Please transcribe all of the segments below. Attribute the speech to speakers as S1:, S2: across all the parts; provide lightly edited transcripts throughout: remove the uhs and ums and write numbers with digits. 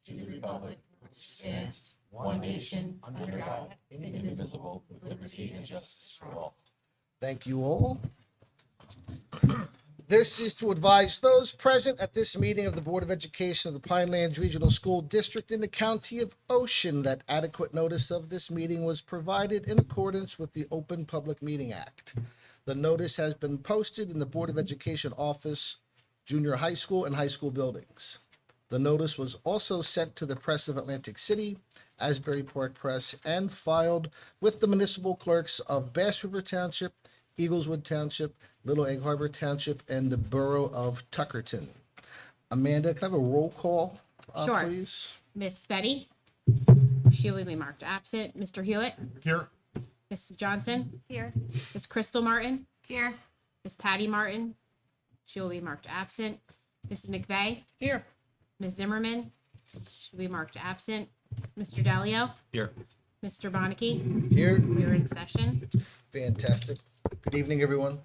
S1: to the republic which stands one nation under God, indivisible, with liberty and justice for all.
S2: Thank you all. This is to advise those present at this meeting of the Board of Education of the Pinelands Regional School District in the County of Ocean that adequate notice of this meeting was provided in accordance with the Open Public Meeting Act. The notice has been posted in the Board of Education office, junior high school, and high school buildings. The notice was also sent to the Press of Atlantic City, Asbury Park Press, and filed with the municipal clerks of Bass River Township, Eagleswood Township, Little Egg Harbor Township, and the Borough of Tuckerton. Amanda, can I have a roll call,
S3: Sure.
S2: please?
S3: Miss Betty? She will be marked absent. Mr. Hewitt?
S1: Here.
S3: Miss Johnson?
S4: Here.
S3: Miss Crystal Martin?
S4: Here.
S3: Miss Patty Martin? She will be marked absent. Mrs. McVeigh?
S4: Here.
S3: Ms. Zimmerman? She will be marked absent. Mr. Delio?
S1: Here.
S3: Mr. Bonnicky?
S2: Here.
S3: We are in session.
S2: Fantastic. Good evening, everyone.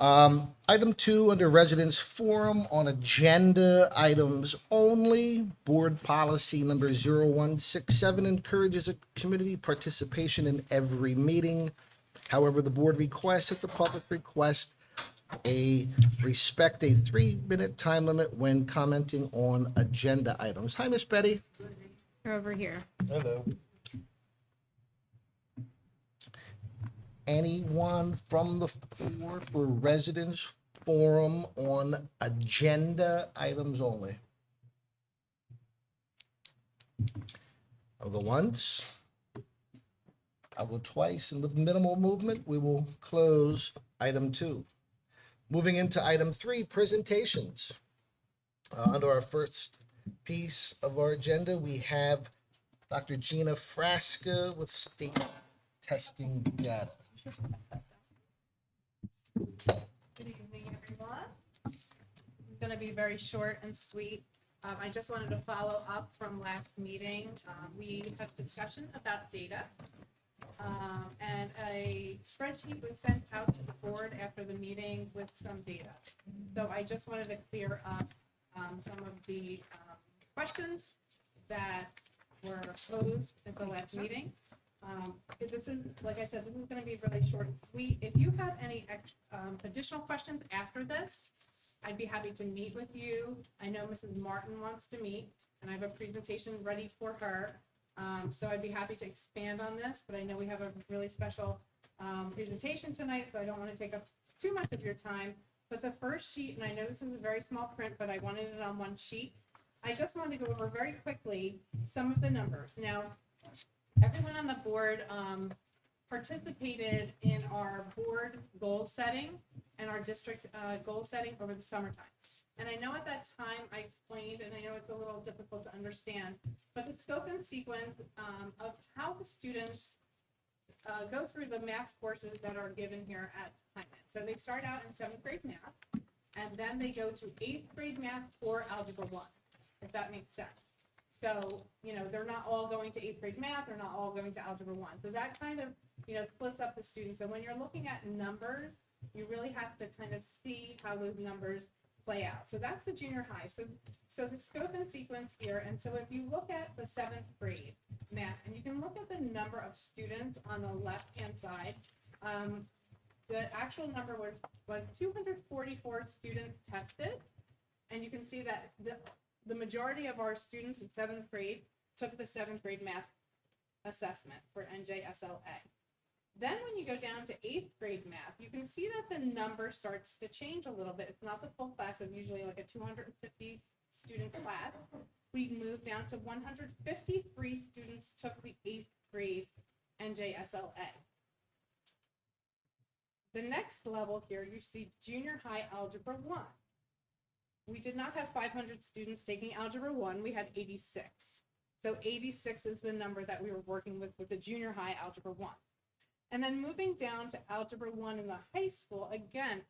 S2: Item 2 under Residents Forum on agenda items only. Board policy number 0167 encourages a community participation in every meeting. However, the board requests that the public respect a 3-minute time limit when commenting on agenda items. Hi, Miss Betty.
S3: You're over here.
S2: Hello. Anyone from the floor for Residents Forum on agenda items only? I'll go once. I'll go twice, and with minimal movement, we will close item 2. Moving into item 3, presentations. Under our first piece of our agenda, we have Dr. Gina Frasca with state testing data.
S4: Good evening, everyone. This is going to be very short and sweet. I just wanted to follow up from last meeting. We had a discussion about data, and a spreadsheet was sent out to the board after the meeting with some data. So I just wanted to clear up some of the questions that were posed at the last meeting. This is, like I said, this is going to be really short and sweet. If you have any additional questions after this, I'd be happy to meet with you. I know Mrs. Martin wants to meet, and I have a presentation ready for her. So I'd be happy to expand on this, but I know we have a really special presentation tonight, so I don't want to take up too much of your time. But the first sheet, and I know this is a very small print, but I wanted it on one sheet. I just wanted to go over very quickly some of the numbers. Now, everyone on the board participated in our board goal setting and our district goal setting over the summertime. And I know at that time I explained, and I know it's a little difficult to understand, but the scope and sequence of how the students go through the math courses that are given here at Pinelands. So they start out in 7th grade math, and then they go to 8th grade math or Algebra 1, if that makes sense. So, they're not all going to 8th grade math, they're not all going to Algebra 1. So that kind of, splits up the students. So when you're looking at numbers, you really have to kind of see how those numbers play out. So that's the junior high. So the scope and sequence here, and so if you look at the 7th grade math, and you can look at the number of students on the left-hand side, the actual number was 244 students tested, and you can see that the majority of our students in 7th grade took the 7th grade math assessment for NJSLA. Then when you go down to 8th grade math, you can see that the number starts to change a little bit. It's not the full class of usually like a 250 student class. We moved down to 153 students took the 8th grade NJSLA. The next level here, you see junior high Algebra 1. We did not have 500 students taking Algebra 1, we had 86. So 86 is the number that we were working with the junior high Algebra 1. And then moving down to Algebra 1 in the high school, again,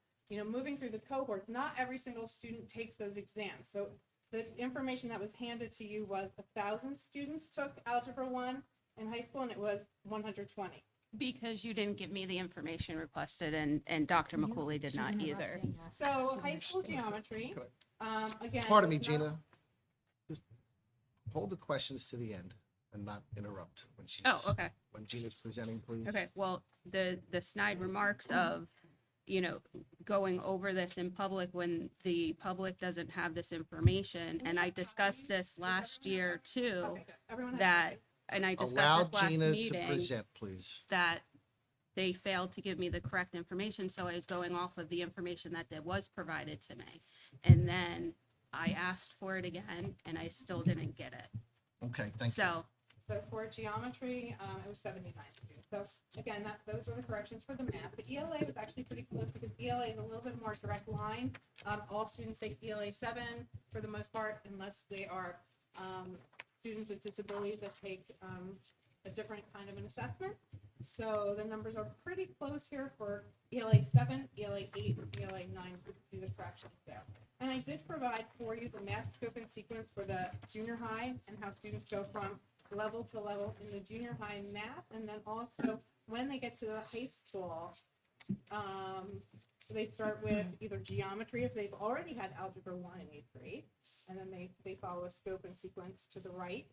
S4: moving through the cohorts, not every single student takes those exams. So the information that was handed to you was 1,000 students took Algebra 1 in high school, and it was 120.
S3: Because you didn't give me the information requested, and Dr. McCooley did not either.
S4: So high school geometry, again.
S2: Pardon me,
S4: it's not-
S2: Gina. Just hold the questions to the end and not interrupt when she's.
S3: Oh, okay.
S2: When Gina's presenting, please.
S3: Okay, well, the snide remarks of, going over this in public when the public doesn't have this information, and I discussed this last year too,
S4: Okay, good. Everyone has
S3: that,
S4: copies.
S3: and I discussed
S2: Allow
S3: this last
S2: Gina to
S3: meeting,
S2: present, please.
S3: that they failed to give me the correct information, so I was going off of the information that was provided to me. And then I asked for it again, and I still didn't get it.
S2: Okay, thank you.
S3: So,
S4: So for geometry, it was 79 students. So again, those were the corrections for the math. The ELA was actually pretty close because ELA is a little bit more direct line. All students take ELA 7 for the most part, unless they are students with disabilities that take a different kind of an assessment. So the numbers are pretty close here for ELA 7, ELA 8, and ELA 9 to do the corrections there. And I did provide for you the math scope and sequence for the junior high and how students go from level to level in the junior high math, and then also when they get to the high school, so they start with either geometry if they've already had algebra 1 in 8th grade, and then they follow a scope and sequence to the right.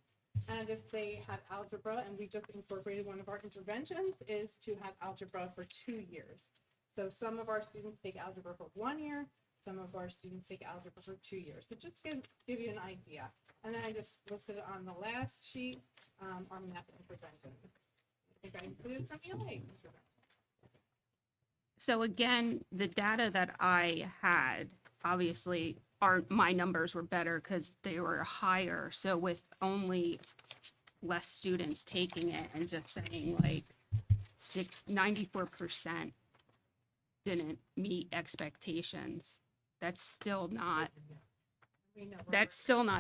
S4: And if they have algebra, and we just incorporated one of our interventions, is to have algebra for 2 years. So some of our students take algebra for 1 year, some of our students take algebra for 2 years. So just give you an idea. And then I just listed on the last sheet our math interventions. I think I included some ELA interventions.
S3: so again, the data that I had, obviously, my numbers were better because they were higher. So with only less students taking it and just saying like 94% didn't meet expectations, that's still not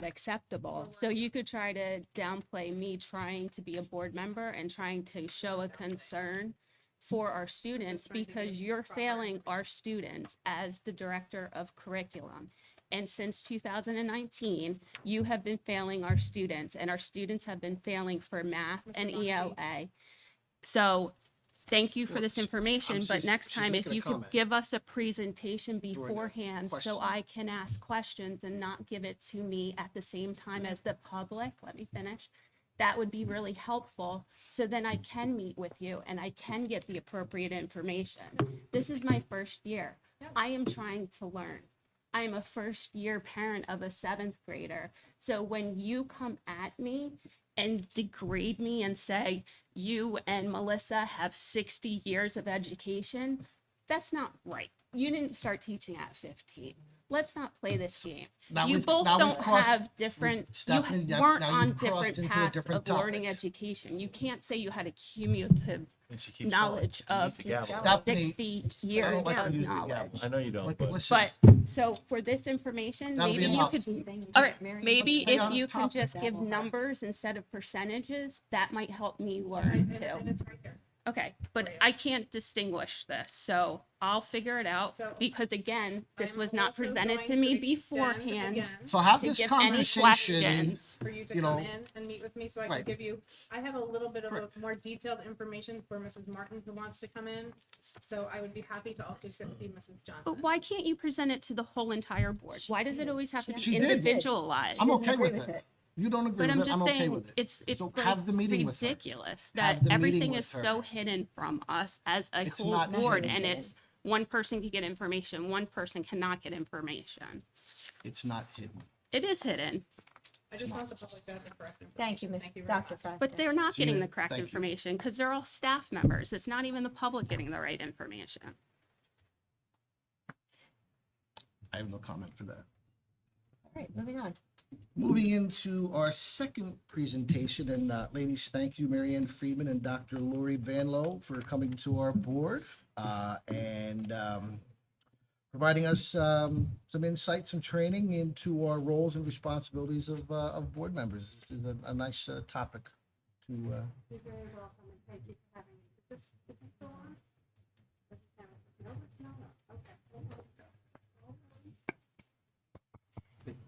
S3: acceptable. So you could try to downplay me trying to be a board member and trying to show a concern for our students, because you're failing our students as the director of curriculum. And since 2019, you have been failing our students, and our students have been failing for math and ELA. So thank you for this information, but next
S2: she's
S3: time, if
S2: making a
S3: you could
S2: comment.
S3: give us a presentation
S2: During the
S3: beforehand so
S2: question.
S3: I can ask questions and not give it to me at the same time as the public, let me finish. That would be really helpful. So then I can meet with you and I can get the appropriate information. This is my first year. I am trying to learn. I am a first year parent of a 7th grader. So when you come at me and degrade me and say, you and Melissa have 60 years of education, that's not right. You didn't start teaching at 15. Let's not play this game.
S2: Now
S3: You
S2: we've-
S3: both
S2: now we've
S3: don't
S2: crossed-
S3: have different,
S2: Stephanie,
S3: you
S2: now-
S3: weren't
S2: now
S3: on
S2: you've crossed
S3: different
S2: into a
S3: paths
S2: different
S3: of learning
S2: topic.
S3: education. You can't say you had a cumulative
S1: And she keeps
S3: knowledge
S1: going.
S3: of
S1: She needs to gavel.
S2: Stephanie,
S3: 60
S2: I
S3: years
S2: don't like to
S3: of
S2: use the
S3: knowledge.
S2: gavel.
S1: I know you don't,
S2: Like,
S1: but
S2: listen,
S3: But, so for this information,
S2: That'll be
S3: maybe you
S2: enough.
S3: could, all right, maybe
S2: stay on
S3: if
S2: the
S3: you can
S2: topic.
S3: just give numbers instead of percentages, that might help me
S4: And
S3: learn
S4: and
S3: too.
S4: it's right here.
S3: Okay, but I can't distinguish this, so I'll figure it out,
S4: So,
S3: because again, this
S4: I'm
S3: was not
S4: also
S3: presented
S4: going
S3: to me
S4: extend
S3: beforehand
S4: again
S2: so have
S3: to
S2: this
S3: give any
S2: conversation.
S3: questions.
S4: For you to
S2: you
S4: come
S2: know,
S4: in and meet with me so I
S2: right.
S4: can give you, I have a little bit of a
S2: Correct.
S4: more detailed information for Mrs. Martin who wants to come in. So I would be happy to also sit with you, Mrs.
S3: But
S4: Johnson.
S3: why can't you present it to the whole entire board? Why does it always have to be
S2: She did.
S3: individualized?
S2: I'm okay with it. You don't agree
S3: But I'm
S2: with it,
S3: just
S2: I'm okay
S3: saying,
S2: with it.
S3: it's
S2: So
S3: like
S2: have the meeting with her.
S3: ridiculous
S2: Have
S3: that
S2: the meeting
S3: everything
S2: with
S3: is
S2: her.
S3: so hidden from us as a
S2: It's
S3: whole
S2: not
S3: board,
S2: hidden.
S3: and it's one person can get information, one person cannot get information.
S2: It's not hidden.
S3: It is hidden,
S4: I just want the public to have the correct information.
S5: Thank you,
S4: very
S5: Dr.
S4: much.
S5: Frost.
S3: but they're not getting
S2: Gina,
S3: the correct
S2: thank you.
S3: information because they're all staff members. It's not even the public getting the right information.
S2: I have no comment for that.
S5: All right, moving on.
S2: Moving into our second presentation, and ladies, thank you, Marianne Friedman and Dr. Lori Banlow for coming to our board and providing us some insight, some training into our roles and responsibilities of board members. This is a nice topic to.
S4: You're very welcome and thank you for having me. Is this still on? No, it's not on. Okay. Hold on.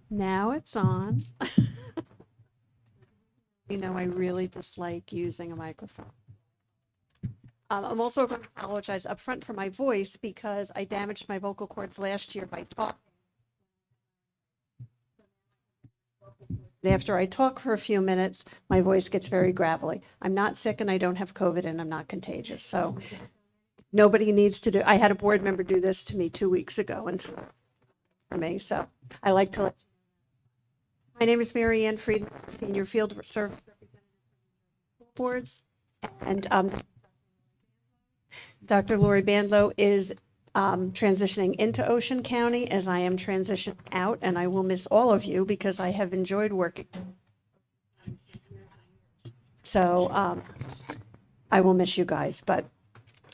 S6: Now it's on. You know, I really dislike using a microphone. I'm also going to apologize upfront for my voice because I damaged my vocal cords last year by talking. And after I talk for a few minutes, my voice gets very gravelly. I'm not sick and I don't have COVID and I'm not contagious. So nobody needs to do, I had a board member do this to me 2 weeks ago and for me. So I like to let my name is Mary Ann Friedman, Senior Field Service Boards. And Dr. Lori Bandlow is transitioning into Ocean County as I am transitioning out, and I will miss all of you because I have enjoyed working. So I will miss you guys, but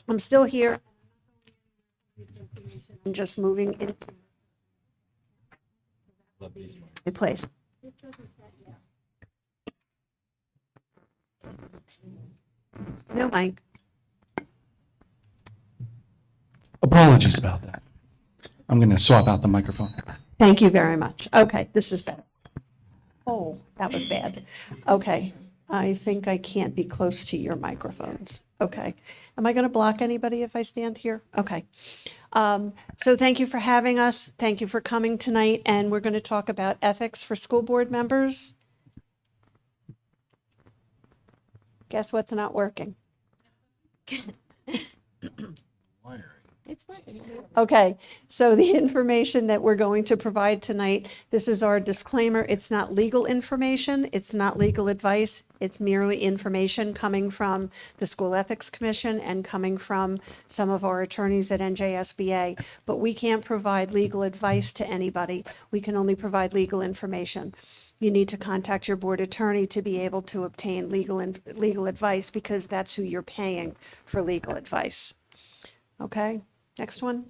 S6: I'm still here. I'm just moving in my place. No, Mike.
S1: Apologies about that. I'm going to swap out the microphone.
S6: Thank you very much. Okay, this is better. Oh, that was bad. Okay, I think I can't be close to your microphones. Okay. Am I going to block anybody if I stand here? Okay. So thank you for having us. Thank you for coming tonight. And we're going to talk about ethics for school board members. Guess what's not working?
S5: It's working.
S6: Okay, so the information that we're going to provide tonight, this is our disclaimer. It's not legal information. It's not legal advice. It's merely information coming from the School Ethics Commission and coming from some of our attorneys at NJSBA. But we can't provide legal advice to anybody. We can only provide legal information. You need to contact your board attorney to be able to obtain legal advice because that's who you're paying for legal advice. Okay, next one.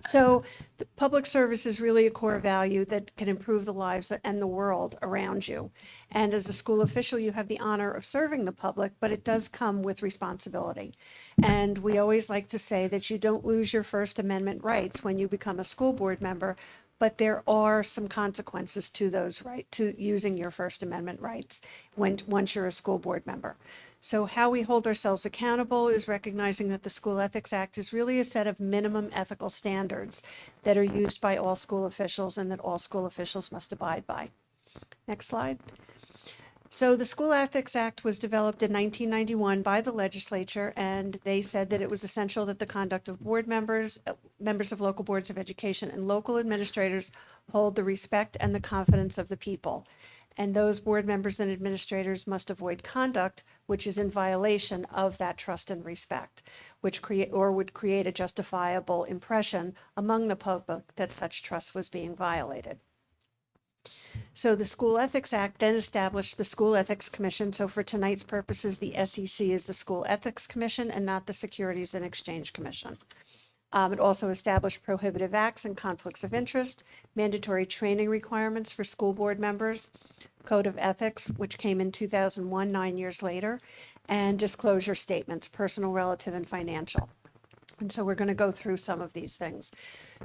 S6: So the public service is really a core value that can improve the lives and the world around you. And as a school official, you have the honor of serving the public, but it does come with responsibility. And we always like to say that you don't lose your First Amendment rights when you become a school board member, but there are some consequences to those rights, to using your First Amendment rights once you're a school board member. So how we hold ourselves accountable is recognizing that the School Ethics Act is really a set of minimum ethical standards that are used by all school officials and that all school officials must abide by. Next slide. So the School Ethics Act was developed in 1991 by the legislature, and they said that it was essential that the conduct of board members, members of local boards of education, and local administrators hold the respect and the confidence of the people. And those board members and administrators must avoid conduct which is in violation of that trust and respect, which would create a justifiable impression among the public that such trust was being violated. So the School Ethics Act then established the School Ethics Commission. So for tonight's purposes, the SEC is the School Ethics Commission and not the Securities and Exchange Commission. It also established prohibitive acts and conflicts of interest, mandatory training requirements for school board members, code of ethics, which came in 2001, 9 years later, and disclosure statements, personal, relative, and financial. And so we're going to go through some of these things.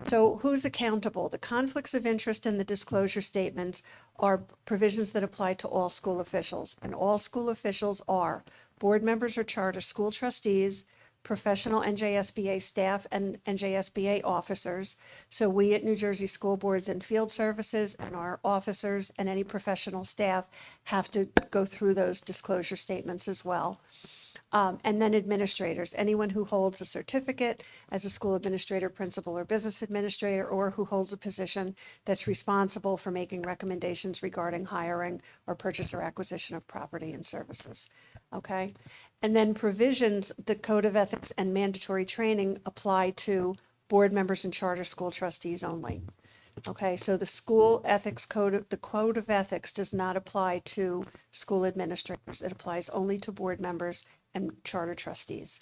S6: So who's accountable? The conflicts of interest and the disclosure statements are provisions that apply to all school officials. And all school officials are board members or charter school trustees, professional NJSBA staff and NJSBA officers. So we at New Jersey School Boards and Field Services and our officers and any professional staff have to go through those disclosure statements as well. And then administrators, anyone who holds a certificate as a school administrator, principal, or business administrator, or who holds a position that's responsible for making recommendations regarding hiring or purchase or acquisition of property and services. Okay. And then provisions, the code of ethics and mandatory training apply to board members and charter school trustees only. Okay, so the school ethics code, the code of ethics does not apply to school administrators. It applies only to board members and charter trustees.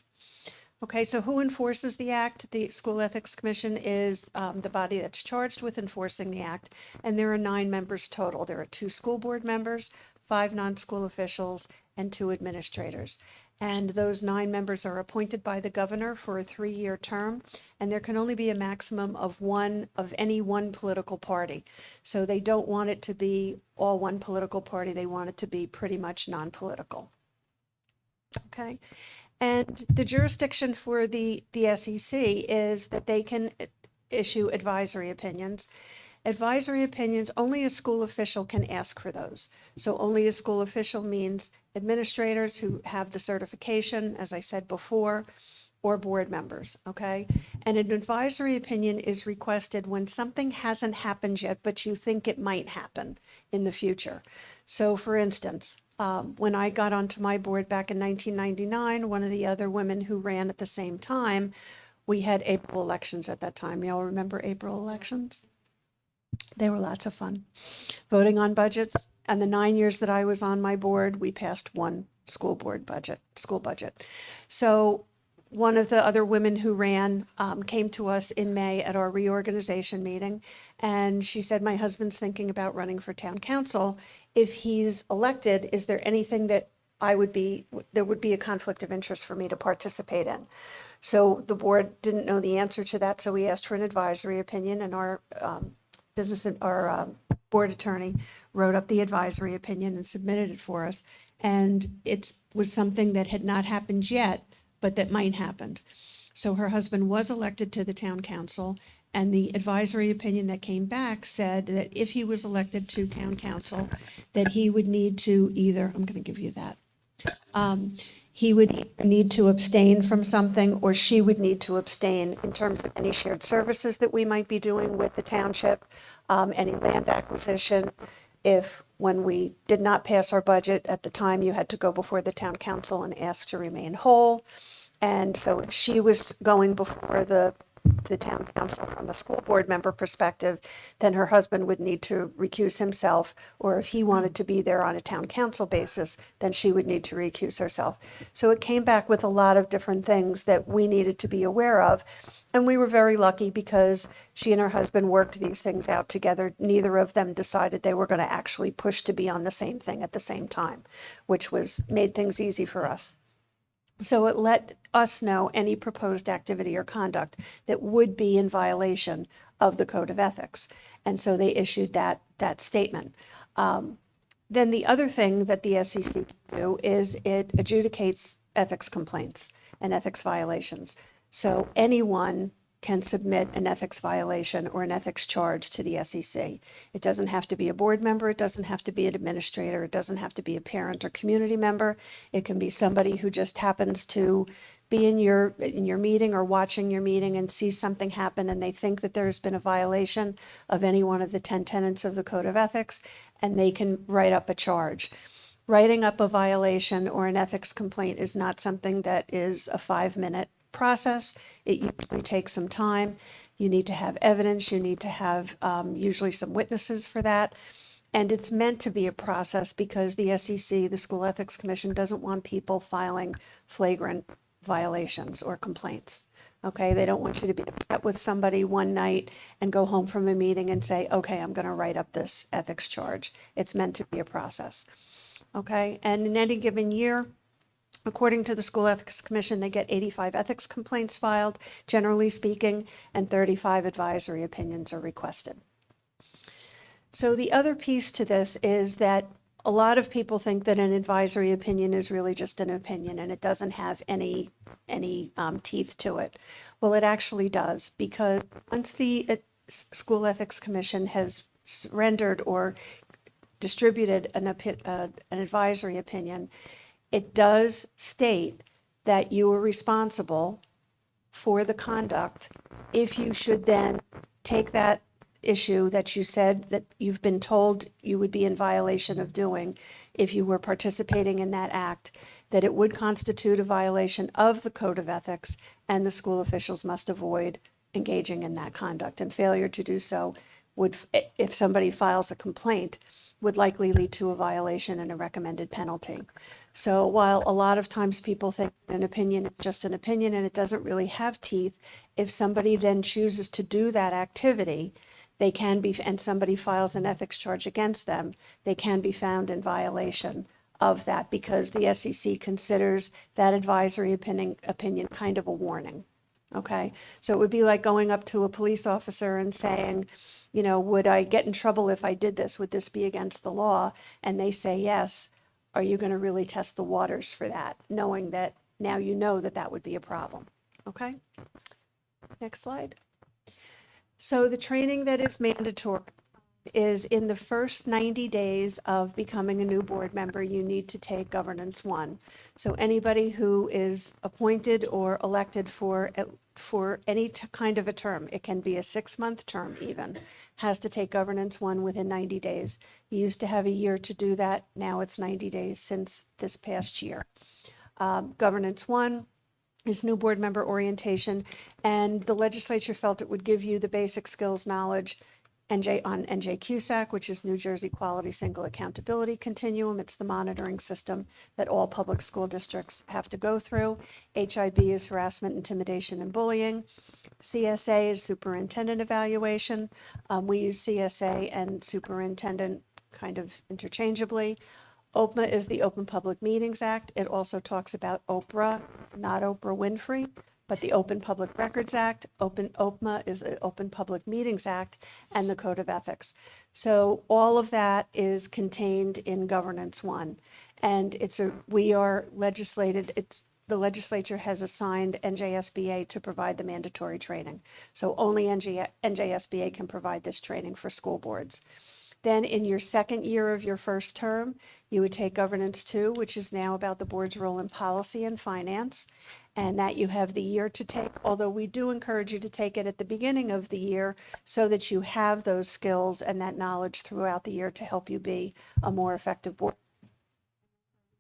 S6: Okay, so who enforces the act? The School Ethics Commission is the body that's charged with enforcing the act, and there are 9 members total. There are 2 school board members, 5 non-school officials, and 2 administrators. And those 9 members are appointed by the governor for a 3-year term, and there can only be a maximum of any one political party. So they don't want it to be all one political party. They want it to be pretty much non-political. Okay. And the jurisdiction for the SEC is that they can issue advisory opinions. Advisory opinions, only a school official can ask for those. So only a school official means administrators who have the certification, as I said before, or board members, okay? And an advisory opinion is requested when something hasn't happened yet, but you think it might happen in the future. So for instance, when I got onto my board back in 1999, one of the other women who ran at the same time, we had April elections at that time. Y'all remember April elections? They were lots of fun. Voting on budgets, and the 9 years that I was on my board, we passed one school budget. So one of the other women who ran came to us in May at our reorganization meeting, and she said, my husband's thinking about running for town council. If he's elected, is there anything that there would be a conflict of interest for me to participate in? So the board didn't know the answer to that, so we asked for an advisory opinion, and our board attorney wrote up the advisory opinion and submitted it for us. And it was something that had not happened yet, but that might happen. So her husband was elected to the town council, and the advisory opinion that came back said that if he was elected to town council, that he would need to either, I'm going to give you that, he would need to abstain from something, or she would need to abstain in terms of any shared services that we might be doing with the township, any land acquisition. If, when we did not pass our budget at the time, you had to go before the town council and ask to remain whole. And so if she was going before the town council from a school board member perspective, then her husband would need to recuse himself, or if he wanted to be there on a town council basis, then she would need to recuse herself. So it came back with a lot of different things that we needed to be aware of. And we were very lucky because she and her husband worked these things out together. Neither of them decided they were going to actually push to be on the same thing at the same time, which made things easy for us. So it let us know any proposed activity or conduct that would be in violation of the Code of Ethics. And so they issued that statement. Then the other thing that the SEC can do is it adjudicates ethics complaints and ethics violations. So anyone can submit an ethics violation or an ethics charge to the SEC. It doesn't have to be a board member. It doesn't have to be an administrator. It doesn't have to be a parent or community member. It can be somebody who just happens to be in your meeting or watching your meeting and see something happen, and they think that there's been a violation of any one of the 10 tenets of the Code of Ethics, and they can write up a charge. Writing up a violation or an ethics complaint is not something that is a 5-minute process. It usually takes some time. You need to have evidence. You need to have usually some witnesses for that. And it's meant to be a process because the SEC, the School Ethics Commission, doesn't want people filing flagrant violations or complaints. Okay, they don't want you to be upset with somebody one night and go home from a meeting and say, okay, I'm going to write up this ethics charge. It's meant to be a process. Okay, and in any given year, according to the School Ethics Commission, they get 85 ethics complaints filed, generally speaking, and 35 advisory opinions are requested. So the other piece to this is that a lot of people think that an advisory opinion is really just an opinion and it doesn't have any teeth to it. Well, it actually does, because once the School Ethics Commission has rendered or distributed an advisory opinion, it does state that you are responsible for the conduct if you should then take that issue that you said that you've been told you would be in violation of doing if you were participating in that act, that it would constitute a violation of the Code of Ethics, and the school officials must avoid engaging in that conduct. And failure to do so would, if somebody files a complaint, would likely lead to a violation and a recommended penalty. So while a lot of times people think an opinion is just an opinion and it doesn't really have teeth, if somebody then chooses to do that activity, they can be, and somebody files an ethics charge against them, they can be found in violation of that, because the SEC considers that advisory opinion kind of a warning. Okay, so it would be like going up to a police officer and saying, you know, would I get in trouble if I did this? Would this be against the law? And they say yes. Are you going to really test the waters for that, knowing that now you know that that would be a problem? Okay, next slide. So the training that is mandatory is in the first 90 days of becoming a new board member, you need to take Governance 1. So anybody who is appointed or elected for any kind of a term, it can be a 6-month term even, has to take Governance 1 within 90 days. You used to have a year to do that. Now it's 90 days since this past year. Governance 1 is new board member orientation, and the legislature felt it would give you the basic skills knowledge on NJQSAC, which is New Jersey Quality Single Accountability Continuum. It's the monitoring system that all public school districts have to go through. HIB is harassment, intimidation, and bullying. CSA is superintendent evaluation. We use CSA and superintendent kind of interchangeably. OPMA is the Open Public Meetings Act. It also talks about Oprah, not Oprah Winfrey, but the Open Public Records Act. OPMA is an Open Public Meetings Act and the Code of Ethics. So all of that is contained in Governance 1. And we are legislated, the legislature has assigned NJSBA to provide the mandatory training. So only NJSBA can provide this training for school boards. Then in your second year of your first term, you would take Governance 2, which is now about the board's role in policy and finance, and that you have the year to take, although we do encourage you to take it at the beginning of the year so that you have those skills and that knowledge throughout the year to help you be a more effective board.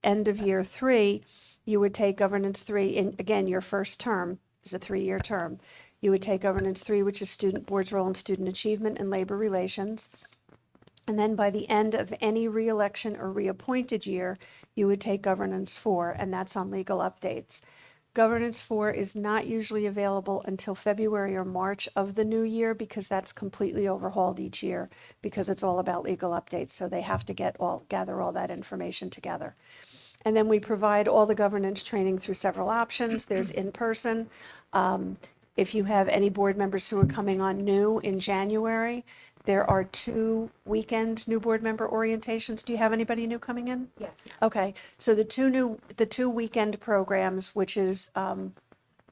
S6: End of year 3, you would take Governance 3, in, again, your first term is a 3-year term. You would take Governance 3, which is board's role in student achievement and labor relations. And then by the end of any reelection or reappointed year, you would take Governance 4, and that's on legal updates. Governance 4 is not usually available until February or March of the new year because that's completely overhauled each year because it's all about legal updates. So they have to gather all that information together. And then we provide all the governance training through several options. There's in-person. If you have any board members who are coming on new in January, there are 2 weekend new board member orientations. Do you have anybody new coming in?
S3: Yes.
S6: Okay, so the two weekend programs, which is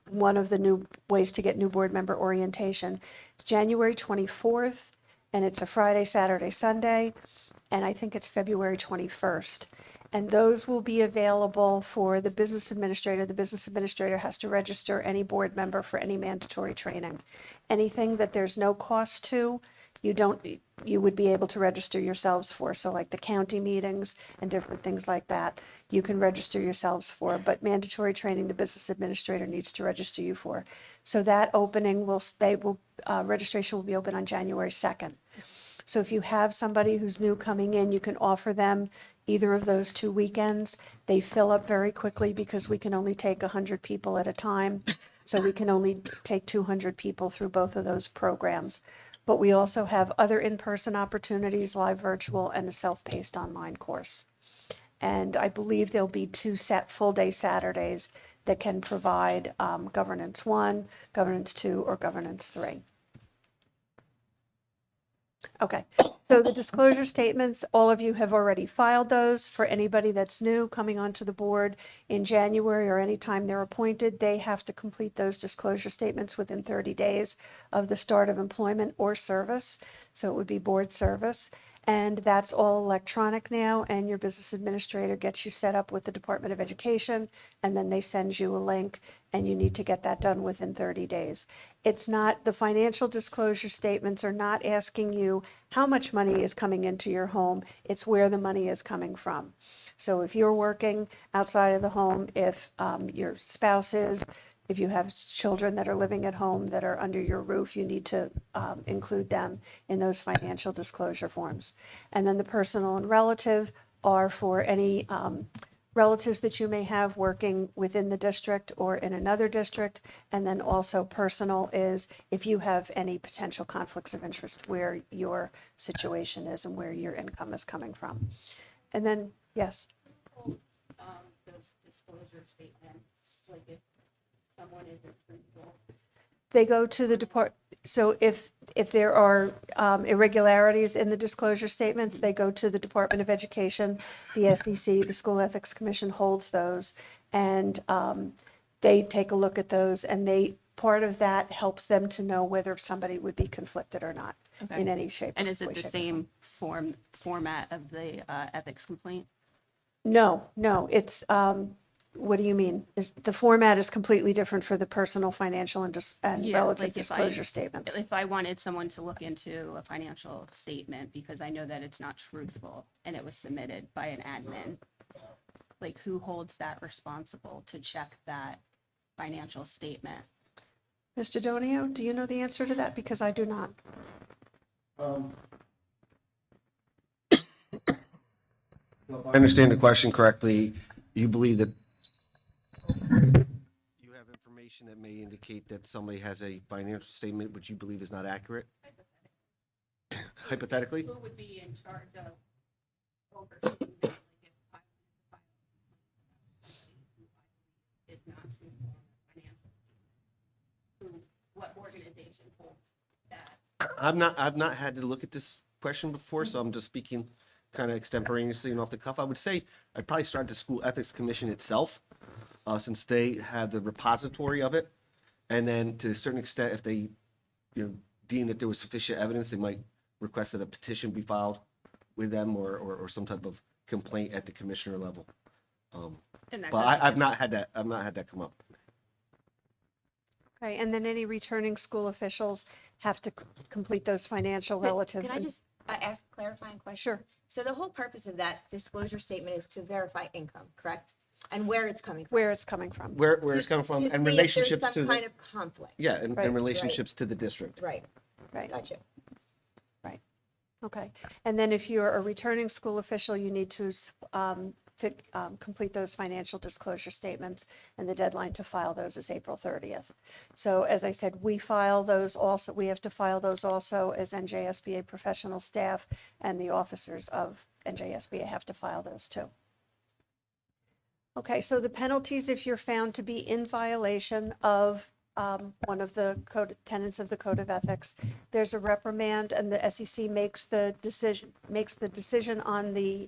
S6: one of the new ways to get new board member orientation, January 24th, and it's a Friday, Saturday, Sunday, and I think it's February 21st. And those will be available for the business administrator. The business administrator has to register any board member for any mandatory training. Anything that there's no cost to, you would be able to register yourselves for. So like the county meetings and different things like that, you can register yourselves for, but mandatory training, the business administrator needs to register you for. So that opening registration will be open on January 2nd. So if you have somebody who's new coming in, you can offer them either of those 2 weekends. They fill up very quickly because we can only take 100 people at a time. So we can only take 200 people through both of those programs. But we also have other in-person opportunities, live virtual, and a self-paced online course. And I believe there'll be 2 full-day Saturdays that can provide Governance 1, Governance 2, or Governance 3. Okay, so the disclosure statements, all of you have already filed those. For anybody that's new coming onto the board in January or anytime they're appointed, they have to complete those disclosure statements within 30 days of the start of employment or service. So it would be board service. And that's all electronic now, and your business administrator gets you set up with the Department of Education, and then they send you a link, and you need to get that done within 30 days. It's not, the financial disclosure statements are not asking you how much money is coming into your home, it's where the money is coming from. So if you're working outside of the home, if your spouse is, if you have children that are living at home that are under your roof, you need to include them in those financial disclosure forms. And then the personal and relative are for any relatives that you may have working within the district or in another district. And then also personal is if you have any potential conflicts of interest where your situation is and where your income is coming from. And then, yes.
S3: Those disclosure statements, like if someone isn't truthful.
S6: They go to the department. So if there are irregularities in the disclosure statements, they go to the Department of Education, the SEC, the School Ethics Commission holds those, and they take a look at those, and part of that helps them to know whether somebody would be conflicted or not
S3: Okay.
S6: in any shape.
S3: And is it
S6: way,
S3: the
S6: shape, or
S3: same format of the ethics complaint?
S6: No, it's, what do you mean? The format is completely different for the personal, financial, and
S3: Yeah,
S6: relative
S3: like if
S6: disclosure statements.
S3: If I wanted someone to look into a financial statement because I know that it's not truthful and it was submitted by an admin, like who holds that responsible to check that financial statement?
S6: Mr. Donio, do you know the answer to that? Because I do not.
S7: If I understand the question correctly, you believe that you have information that may indicate that somebody has a financial statement which you believe is not accurate? Hypothetically?
S3: Who would be in charge of overseeing that? Like if I is not truthful in the financial statement, what organization holds that?
S7: I've not had to look at this question before, so I'm just speaking kind of extemporaneously and off the cuff. I would say I'd probably start the school ethics commission itself, since they have the repository of it. And then to a certain extent, if they, deem that there was sufficient evidence, they might request that a petition be filed with them or some type of complaint at the commissioner level.
S3: And that
S7: But
S3: goes
S7: I've
S3: against-
S7: not had that come up.
S6: Okay, and then any returning school officials have to complete those financial relative.
S8: Can I just ask a clarifying question?
S6: Sure.
S8: So the whole purpose of that disclosure statement is to verify income, correct? And where it's coming from?
S6: Where it's coming from.
S7: Where it's coming from
S8: To
S7: and
S8: see if there's
S7: relationships to
S8: some kind
S7: the,
S8: of conflict.
S7: yeah,
S6: Right.
S7: and relationships to the district.
S8: Right,
S6: Right,
S8: gotcha.
S6: right. Okay. And then if you're a returning school official, you need to complete those financial disclosure statements, and the deadline to file those is April 30th. So as I said, we file those also, we have to file those also as NJSBA professional staff, and the officers of NJSBA have to file those too. Okay, so the penalties if you're found to be in violation of one of the tenets of the Code of Ethics, there's a reprimand, and the SEC makes the decision on the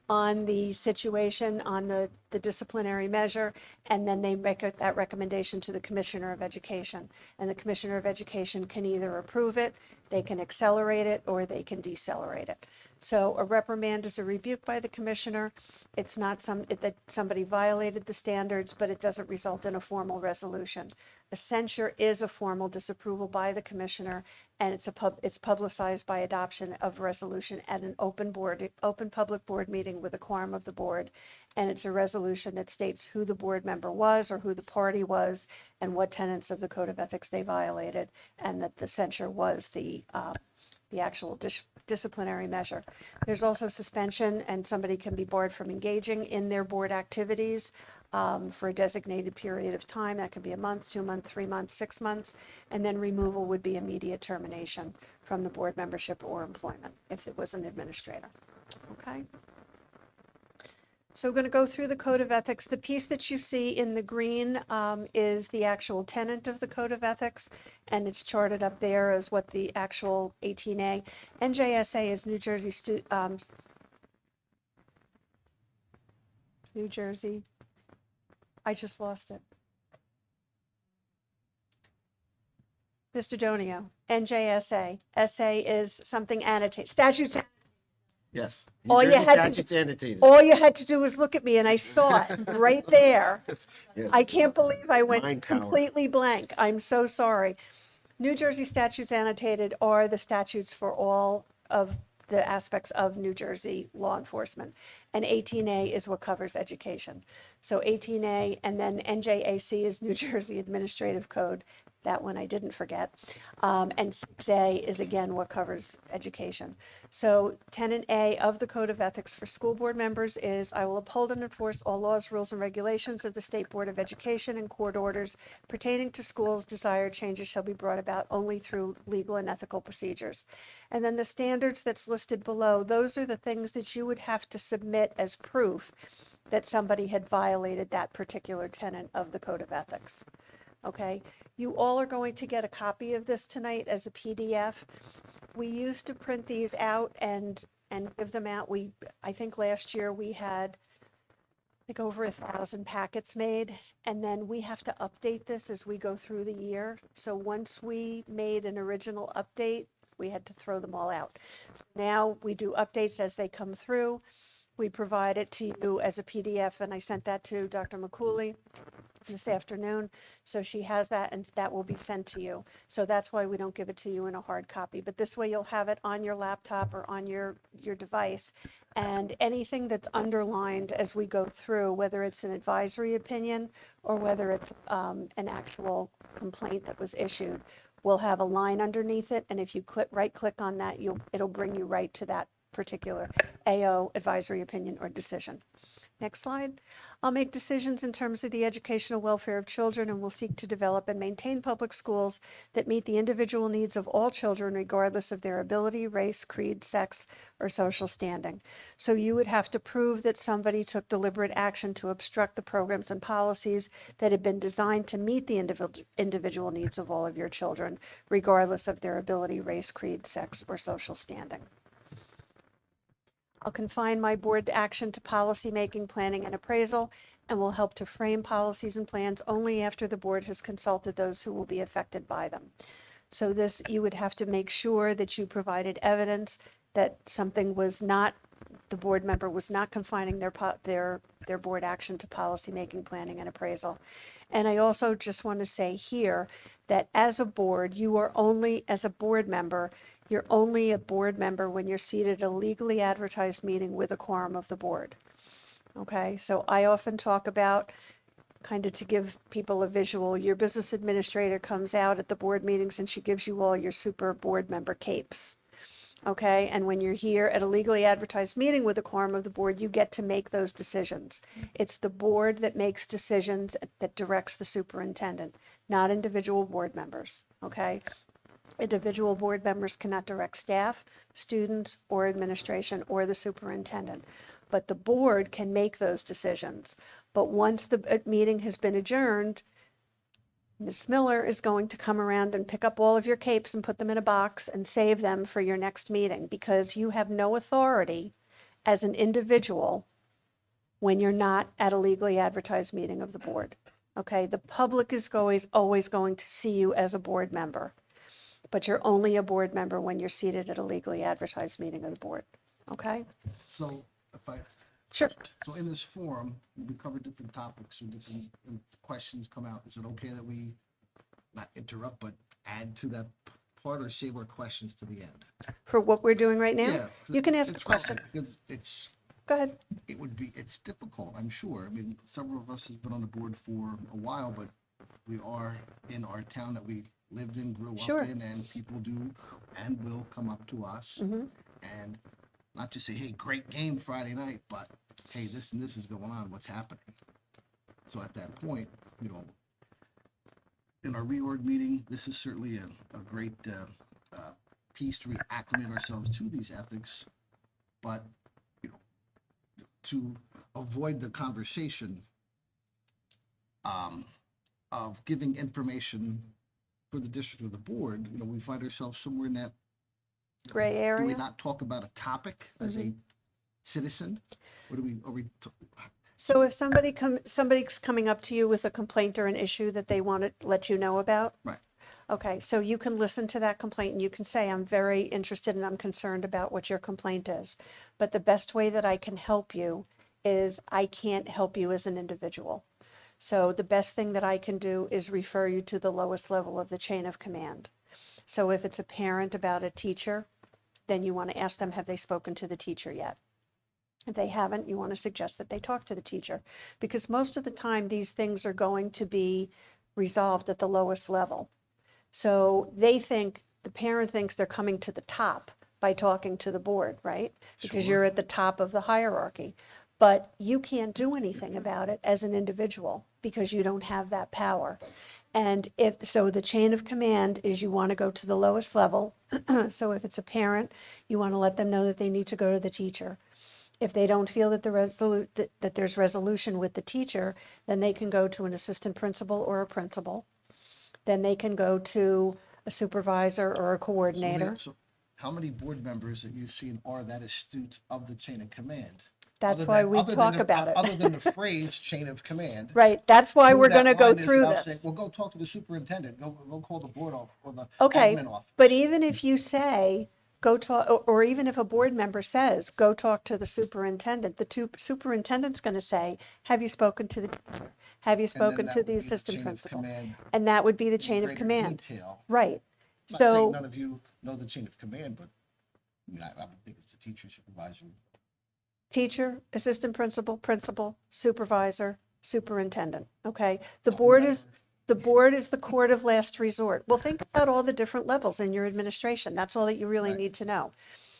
S6: on the situation, on the disciplinary measure, and then they make that recommendation to the Commissioner of Education. And the Commissioner of Education can either approve it, they can accelerate it, or they can decelerate it. So a reprimand is a rebuke by the Commissioner. It's not that somebody violated the standards, but it doesn't result in a formal resolution. A censure is a formal disapproval by the Commissioner, and it's publicized by adoption of resolution at an open public board meeting with a quorum of the board. And it's a resolution that states who the board member was or who the party was and what tenets of the Code of Ethics they violated, and that the censure was the actual disciplinary measure. There's also suspension, and somebody can be barred from engaging in their board activities for a designated period of time. That could be a month, 2 months, 3 months, 6 months, and then removal would be immediate termination from the board membership or employment if it was an administrator. Okay? So we're going to go through the Code of Ethics. The piece that you see in the green is the actual tenet of the Code of Ethics, and it's charted up there as what the actual 18A. NJSA is New Jersey. I just lost it. Mr. Donio, NJSA. SA is something annotated. Statutes.
S7: Yes.
S6: All you
S7: New Jersey
S6: had to
S7: statutes annotated.
S6: All you had to do was look at me, and I saw it right there.
S7: Yes.
S6: I can't believe I went
S7: Mind power.
S6: completely blank. I'm so sorry. New Jersey statutes annotated are the statutes for all of the aspects of New Jersey law enforcement. And 18A is what covers education. So 18A, and then NJAC is New Jersey Administrative Code. That one I didn't forget. And 6A is again what covers education. So tenet A of the Code of Ethics for school board members is, I will uphold and enforce all laws, rules, and regulations of the State Board of Education and court orders pertaining to schools. Desired changes shall be brought about only through legal and ethical procedures. And then the standards that's listed below, those are the things that you would have to submit as proof that somebody had violated that particular tenet of the Code of Ethics. Okay, you all are going to get a copy of this tonight as a PDF. We used to print these out and give them out. I think last year we had like over 1,000 packets made, and then we have to update this as we go through the year. So once we made an original update, we had to throw them all out. So now we do updates as they come through. We provide it to you as a PDF, and I sent that to Dr. McCooley this afternoon. So she has that, and that will be sent to you. So that's why we don't give it to you in a hard copy. But this way you'll have it on your laptop or on your device. And anything that's underlined as we go through, whether it's an advisory opinion or whether it's an actual complaint that was issued, will have a line underneath it. And if you right-click on that, it'll bring you right to that particular AO advisory opinion or decision. Next slide. I'll make decisions in terms of the educational welfare of children and will seek to develop and maintain public schools that meet the individual needs of all children regardless of their ability, race, creed, sex, or social standing. So you would have to prove that somebody took deliberate action to obstruct the programs and policies that have been designed to meet the individual needs of all of your children, regardless of their ability, race, creed, sex, or social standing. I'll confine my board action to policy making, planning, and appraisal, and will help to frame policies and plans only after the board has consulted those who will be affected by them. So this, you would have to make sure that you provided evidence that something was not, the board member was not confining their board action to policy making, planning, and appraisal. And I also just want to say here that as a board, you are only, as a board member, you're only a board member when you're seated at a legally advertised meeting with a quorum of the board. Okay, so I often talk about, kind of to give people a visual, your business administrator comes out at the board meetings and she gives you all your super board member capes. Okay, and when you're here at a legally advertised meeting with a quorum of the board, you get to make those decisions. It's the board that makes decisions, that directs the superintendent, not individual board members. Okay. Individual board members cannot direct staff, students, or administration, or the superintendent. But the board can make those decisions. But once the meeting has been adjourned, Ms. Miller is going to come around and pick up all of your capes and put them in a box and save them for your next meeting, because you have no authority as an individual when you're not at a legally advertised meeting of the board. Okay, the public is always going to see you as a board member, but you're only a board member when you're seated at a legally advertised meeting of the board. Okay?
S2: So if I,
S6: Sure.
S2: so in this forum, we cover different topics or different questions come out. Is it okay that we not interrupt, but add to that part, or save our questions to the end?
S6: For what we're doing right now?
S2: Yeah.
S6: You can ask a
S2: It's
S6: question.
S2: relevant because
S6: Go ahead.
S2: it's difficult, I'm sure. I mean, several of us has been on the board for a while, but we are in our town that we lived in, grew
S6: Sure.
S2: up in, and people do and will come up to us
S6: Mhm.
S2: and not just say, hey, great game Friday night, but hey, this and this is going on, what's happening? So at that point, in our reorg meeting, this is certainly a great piece to reacclimate ourselves to these ethics, but to avoid the conversation of giving information for the district or the board, we find ourselves somewhere in that.
S6: Gray
S2: Do we
S6: area? Mm-hmm.
S2: not talk about a topic as a citizen? Or
S6: So if somebody's coming up to you with a complaint or an issue that they want to let you know about?
S2: Right.
S6: Okay, so you can listen to that complaint and you can say, I'm very interested and I'm concerned about what your complaint is. But the best way that I can help you is I can't help you as an individual. So the best thing that I can do is refer you to the lowest level of the chain of command. So if it's a parent about a teacher, then you want to ask them, have they spoken to the teacher yet? If they haven't, you want to suggest that they talk to the teacher, because most of the time these things are going to be resolved at the lowest level. So the parent thinks they're coming to the top by talking to the board, right? Because
S2: Sure.
S6: you're at the top of the hierarchy. But you can't do anything about it as an individual because you don't have that power. And the chain of command is you want to go to the lowest level. So if it's a parent, you want to let them know that they need to go to the teacher. If they don't feel that that there's resolution with the teacher, then they can go to an assistant principal or a principal. Then they can go to a supervisor or a coordinator.
S2: So how many board members that you've seen are that astute of the chain of command?
S6: That's
S2: Other
S6: why
S2: than-
S6: we
S2: other than
S6: talk
S2: the-
S6: about
S2: Other
S6: it.
S2: than the phrase chain of command.
S6: Right, that's why
S2: who
S6: we're
S2: that
S6: gonna go
S2: line is
S6: through
S2: without
S6: this.
S2: saying, well, go talk to the superintendent, go call the board off, or the
S6: Okay,
S2: admin office.
S6: but even if you say, go talk, or even if a board member says, go talk to the superintendent, superintendent's gonna say, have you spoken to the teacher? Have you
S2: And then
S6: spoken
S2: that
S6: to
S2: would
S6: the
S2: be
S6: assistant
S2: chain of
S6: principal?
S2: command
S6: And that would be the
S2: in
S6: chain of
S2: greater
S6: command.
S2: detail.
S6: Right,
S2: Not saying
S6: so,
S2: none of you know the chain of command, but I mean, I would think it's the teacher, supervisor.
S6: teacher, assistant principal, principal, supervisor, superintendent, okay? The board is the court of last resort. Well, think about all the different levels in your administration. That's all that you really
S2: Right.
S6: need to know.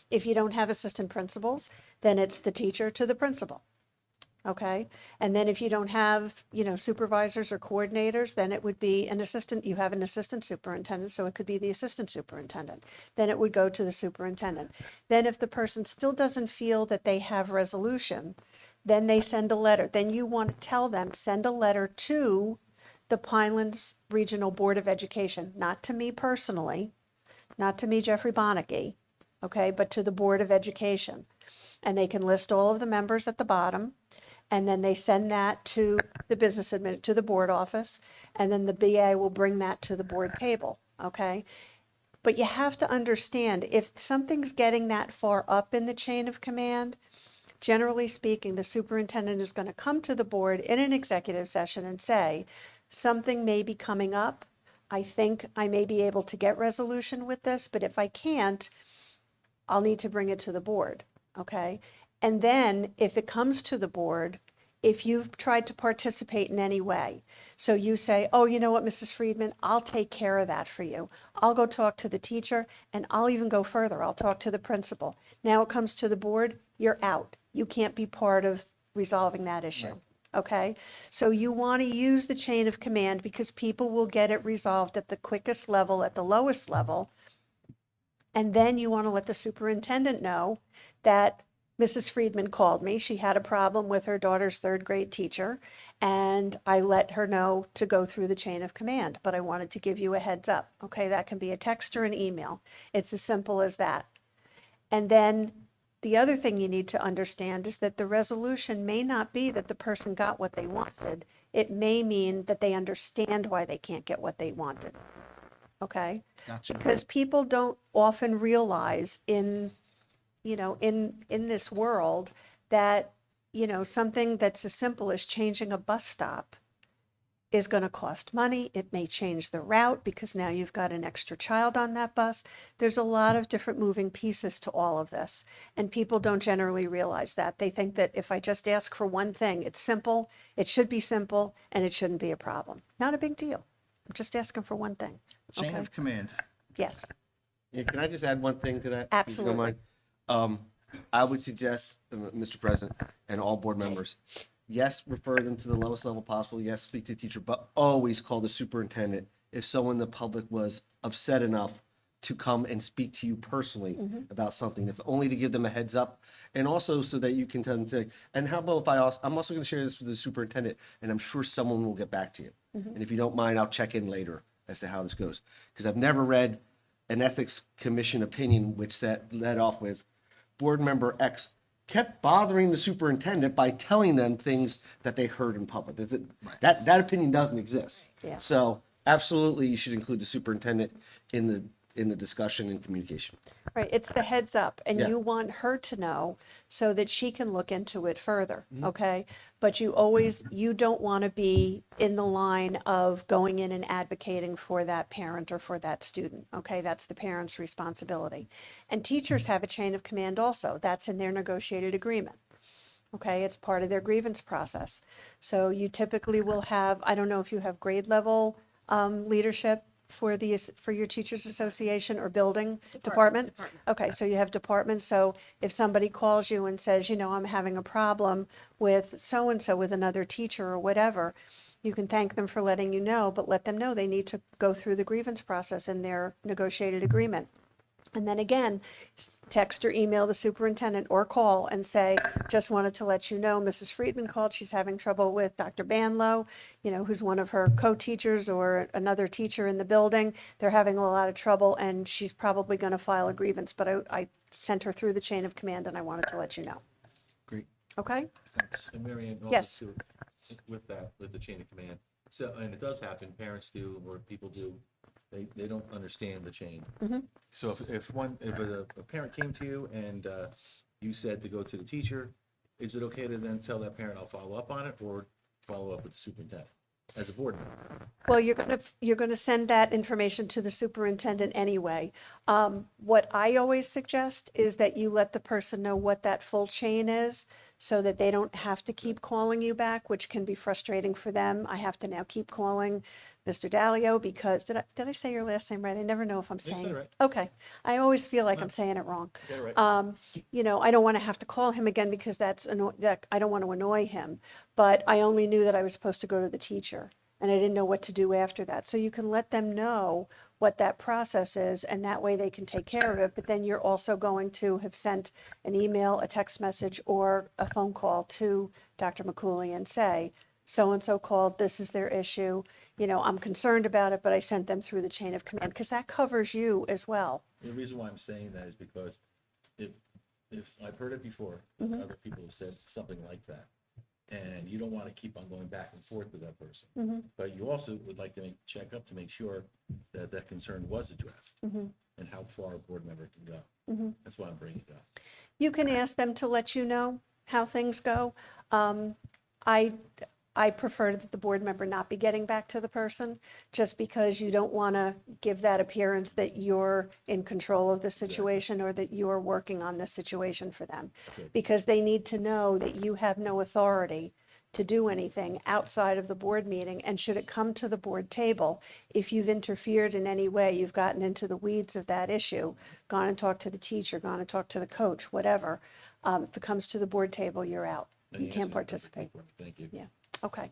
S6: If you don't have assistant principals, then it's the teacher to the principal. Okay? And then if you don't have, supervisors or coordinators, then it would be you have an assistant superintendent, so it could be the assistant superintendent. Then it would go to the superintendent. Then if the person still doesn't feel that they have resolution, then they send a letter. Then you want to tell them, send a letter to the Pinelands Regional Board of Education, not to me personally, not to me, Jeffrey Bonnicky, okay, but to the Board of Education. And they can list all of the members at the bottom, and then they send that to the to the board office, and then the BA will bring that to the board table, okay? But you have to understand, if something's getting that far up in the chain of command, generally speaking, the superintendent is going to come to the board in an executive session and say, something may be coming up. I think I may be able to get resolution with this, but if I can't, I'll need to bring it to the board, okay? And then if it comes to the board, if you've tried to participate in any way, so you say, oh, you know what, Mrs. Friedman, I'll take care of that for you. I'll go talk to the teacher, and I'll even go further. I'll talk to the principal. Now it comes to the board, you're out. You can't be part of resolving that issue, okay? So you want to use the chain of command because people will get it resolved at the quickest level, at the lowest level. And then you want to let the superintendent know that Mrs. Friedman called me. She had a problem with her daughter's third grade teacher, and I let her know to go through the chain of command, but I wanted to give you a heads up. Okay, that can be a text or an email. It's as simple as that. And then the other thing you need to understand is that the resolution may not be that the person got what they wanted. It may mean that they understand why they can't get what they wanted. Okay?
S2: Gotcha.
S6: Because people don't often realize in this world that, something that's as simple as changing a bus stop is going to cost money. It may change the route because now you've got an extra child on that bus. There's a lot of different moving pieces to all of this, and people don't generally realize that. They think that if I just ask for one thing, it's simple, it should be simple, and it shouldn't be a problem. Not a big deal. I'm just asking for one thing.
S2: Chain
S6: Okay?
S2: of command.
S6: Yes,
S7: Yeah, can I just add one thing to that? if you don't
S6: Absolutely.
S7: mind? I would suggest, Mr. President, and all board members, yes, refer them to the lowest level possible. Yes, speak to the teacher, but always call the superintendent if someone in the public was upset enough to come and speak to you personally about something, if only to give them a heads up. And also so that you can tell them, say, and how about if I'm also going to share this with the superintendent, and I'm sure someone will get back to you. And if you don't mind, I'll check in later as to how this goes. Because I've never read an ethics commission opinion which led off with board member X kept bothering the superintendent by telling them things that they heard in public. That opinion doesn't exist.
S6: Yeah.
S7: So absolutely, you should include the superintendent in the discussion and communication.
S6: right. It's the heads up, and
S7: Yeah.
S6: you want her to know so that she can look into it further, okay? But you don't want to be in the line of going in and advocating for that parent or for that student, okay? That's the parent's responsibility. And teachers have a chain of command also. That's in their negotiated agreement. Okay, it's part of their grievance process. So you typically will have, I don't know if you have grade level leadership for your teachers association or building department? Okay, so you have departments. So if somebody calls you and says, I'm having a problem with so-and-so with another teacher or whatever, you can thank them for letting you know, but let them know they need to go through the grievance process in their negotiated agreement. And then again, text or email the superintendent or call and say, just wanted to let you know, Mrs. Friedman called, she's having trouble with Dr. Banlow, who's one of her co-teachers or another teacher in the building. They're having a lot of trouble and she's probably going to file a grievance, but I sent her through the chain of command and I wanted to let you know.
S2: Great.
S6: Okay?
S1: Thanks. And Mary Ann, also
S6: Yes.
S1: too, with that, with the chain of command. So, and it does happen, parents do, or people do, they don't understand the chain. So if a parent came to you and, you said to go to the teacher, is it okay to then tell that parent, I'll follow up on it, or follow up with the superintendent as a board member?
S6: Well, you're gonna send that information to the superintendent anyway. What I always suggest is that you let the person know what that full chain is, so that they don't have to keep calling you back, which can be frustrating for them. I have to now keep calling Mr. Dalio because, did I say your last name right? I never know if I'm
S1: said
S6: saying.
S1: it right.
S6: Okay, I always feel like I'm saying it wrong.
S1: Get it right.
S6: You know, I don't want to have to call him again because that I don't want to annoy him. But I only knew that I was supposed to go to the teacher, and I didn't know what to do after that. So you can let them know what that process is, and that way they can take care of it. But then you're also going to have sent an email, a text message, or a phone call to Dr. McCooley and say, so-and-so called, this is their issue. You know, I'm concerned about it, but I sent them through the chain of command, because that covers you as well.
S1: The reason why I'm saying that is because if I've heard it before,
S6: Mm-hmm.
S1: other people have said something like that. And you don't want to keep on going back and forth with that person.
S6: Mm-hmm.
S1: But you also would like to check up to make sure that that concern was addressed
S6: Mm-hmm.
S1: and how far a board member can go. That's why I'm bringing it up.
S6: You can ask them to let you know how things go. I I prefer that the board member not be getting back to the person, just because you don't want to give that appearance that you're in control of the situation or that you're working on this situation for them. Because they need to know that you have no authority to do anything outside of the board meeting. And should it come to the board table, if you've interfered in any way, you've gotten into the weeds of that issue, gone and talked to the teacher, gone and talked to the coach, whatever, if it comes to the board table, you're out. You can't participate.
S1: Thank you.
S6: Yeah, okay.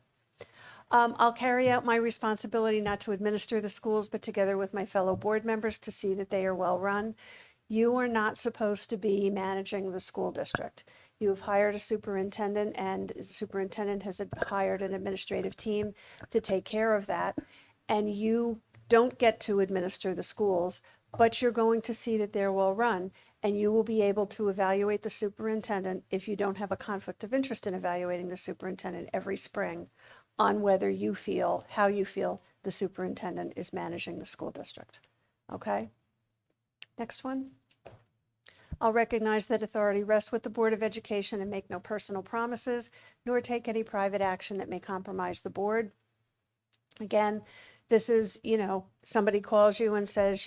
S6: I'll carry out my responsibility not to administer the schools, but together with my fellow board members to see that they are well-run. You are not supposed to be managing the school district. You have hired a superintendent, and the superintendent has hired an administrative team to take care of that. And you don't get to administer the schools, but you're going to see that they're well-run. And you will be able to evaluate the superintendent, if you don't have a conflict of interest in evaluating the superintendent every spring, on whether you feel, how you feel the superintendent is managing the school district. Okay? Next one. I'll recognize that authority rests with the Board of Education and make no personal promises, nor take any private action that may compromise the board. Again, this is, somebody calls you and says,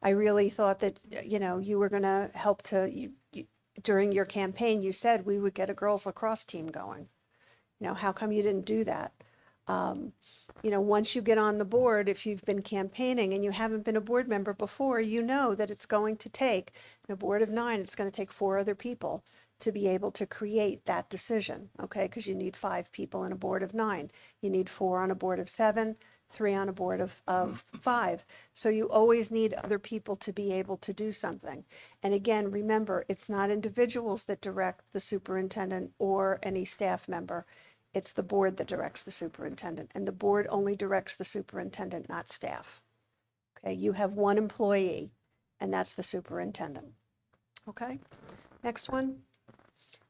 S6: I really thought that, you were going to help to, during your campaign, you said we would get a girls lacrosse team going. How come you didn't do that? Once you get on the board, if you've been campaigning and you haven't been a board member before, you know that it's going to take, in a board of 9, it's going to take 4 other people to be able to create that decision, okay? Because you need 5 people in a board of 9. You need 4 on a board of 7, 3 on a board of 5. So you always need other people to be able to do something. And again, remember, it's not individuals that direct the superintendent or any staff member. It's the board that directs the superintendent, and the board only directs the superintendent, not staff. Okay, you have one employee, and that's the superintendent. Okay, next one.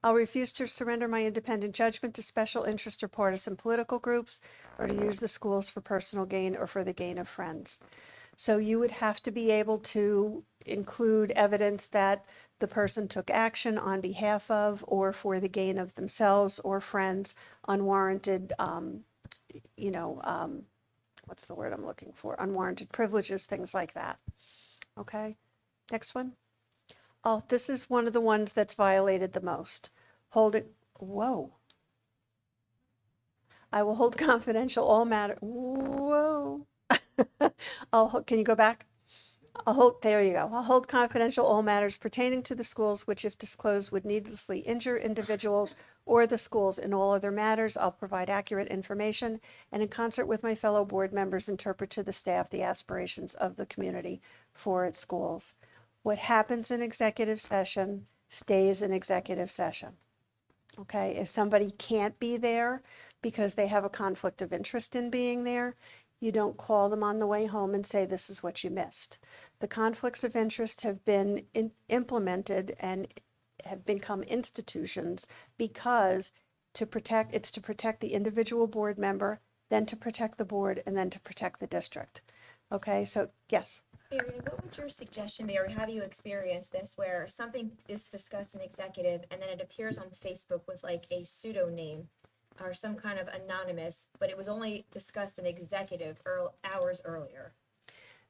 S6: I'll refuse to surrender my independent judgment to special interest or partisan political groups, or to use the schools for personal gain or for the gain of friends. So you would have to be able to include evidence that the person took action on behalf of or for the gain of themselves or friends, unwarranted, what's the word I'm looking for? Unwarranted privileges, things like that. Okay, next one. Oh, this is one of the ones that's violated the most. Whoa. I will hold confidential all matter. Whoa. Can you go back? There you go. I'll hold confidential all matters pertaining to the schools, which if disclosed would needlessly injure individuals or the schools. In all other matters, I'll provide accurate information and in concert with my fellow board members, interpret to the staff the aspirations of the community for its schools. What happens in executive session stays in executive session. Okay, if somebody can't be there because they have a conflict of interest in being there, you don't call them on the way home and say, this is what you missed. The conflicts of interest have been implemented and have become institutions because it's to protect the individual board member, then to protect the board, and then to protect the district. Okay, so yes.
S8: Mary, what would your suggestion be, or have you experienced this, where something is discussed in executive and then it appears on Facebook with like a pseudonym or some kind of anonymous, but it was only discussed in executive hours earlier?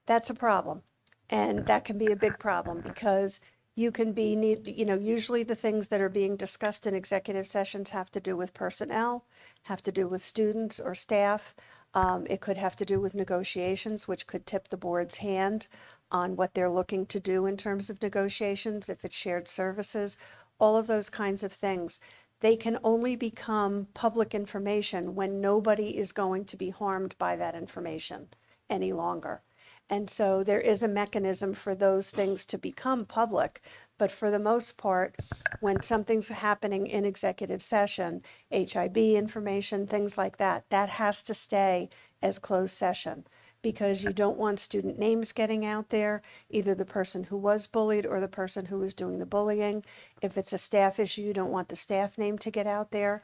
S6: That's a problem. And that can be a big problem because you can usually the things that are being discussed in executive sessions have to do with personnel, have to do with students or staff. It could have to do with negotiations, which could tip the board's hand on what they're looking to do in terms of negotiations, if it's shared services, all of those kinds of things. They can only become public information when nobody is going to be harmed by that information any longer. And so there is a mechanism for those things to become public. But for the most part, when something's happening in executive session, HIB information, things like that, that has to stay as closed session because you don't want student names getting out there, either the person who was bullied or the person who was doing the bullying. If it's a staff issue, you don't want the staff name to get out there.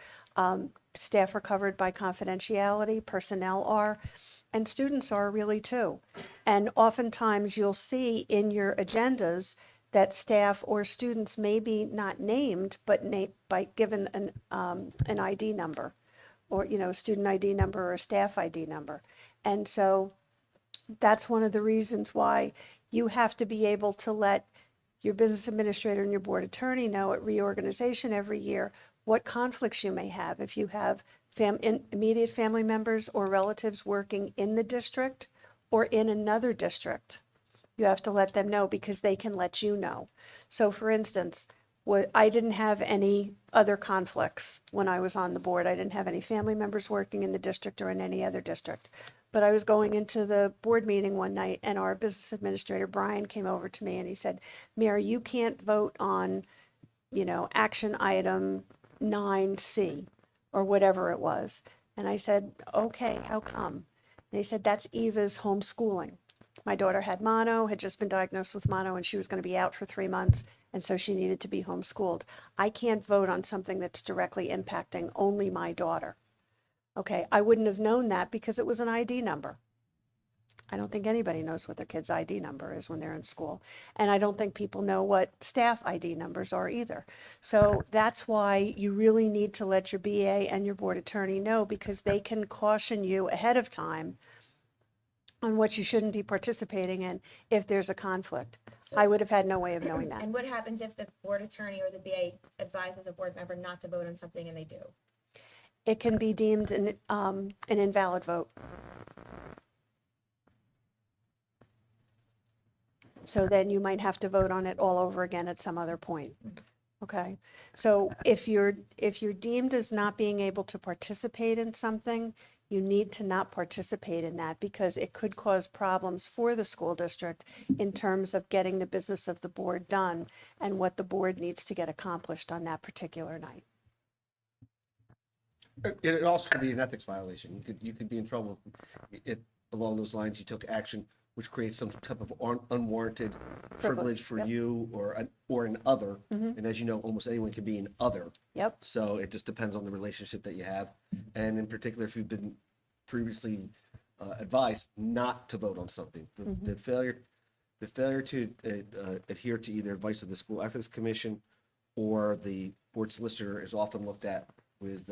S6: Staff are covered by confidentiality, personnel are, and students are really too. And oftentimes you'll see in your agendas that staff or students may be not named, but given an ID number, or student ID number or a staff ID number. And so that's one of the reasons why you have to be able to let your business administrator and your board attorney know at reorganization every year what conflicts you may have. If you have immediate family members or relatives working in the district or in another district, you have to let them know because they can let you know. So for instance, I didn't have any other conflicts when I was on the board. I didn't have any family members working in the district or in any other district. But I was going into the board meeting one night and our business administrator, Brian, came over to me and he said, Mary, you can't vote on, action item 9C or whatever it was. And I said, okay, how come? And he said, that's Eva's homeschooling. My daughter had mono, had just been diagnosed with mono, and she was going to be out for 3 months, and so she needed to be homeschooled. I can't vote on something that's directly impacting only my daughter. Okay, I wouldn't have known that because it was an ID number. I don't think anybody knows what their kid's ID number is when they're in school. And I don't think people know what staff ID numbers are either. So that's why you really need to let your BA and your board attorney know, because they can caution you ahead of time on what you shouldn't be participating in if there's a conflict.
S8: So-
S6: I would have had no way of knowing that.
S8: And what happens if the board attorney or the BA advises a board member not to vote on something and they do?
S6: It can be deemed an invalid vote. So then you might have to vote on it all over again at some other point. Okay, so if you're deemed as not being able to participate in something, you need to not participate in that because it could cause problems for the school district in terms of getting the business of the board done and what the board needs to get accomplished on that particular night.
S7: It also could be an ethics violation. You could be in trouble if along those lines you took action which creates some type of unwarranted privilege for
S6: yep.
S7: you or an other. And as you know, almost anyone can be an other.
S6: Yep.
S7: So it just depends on the relationship that you have. And in particular, if you've been previously advised not to vote on something, the failure to adhere to either advice of the School Ethics Commission or the board solicitor is often looked at with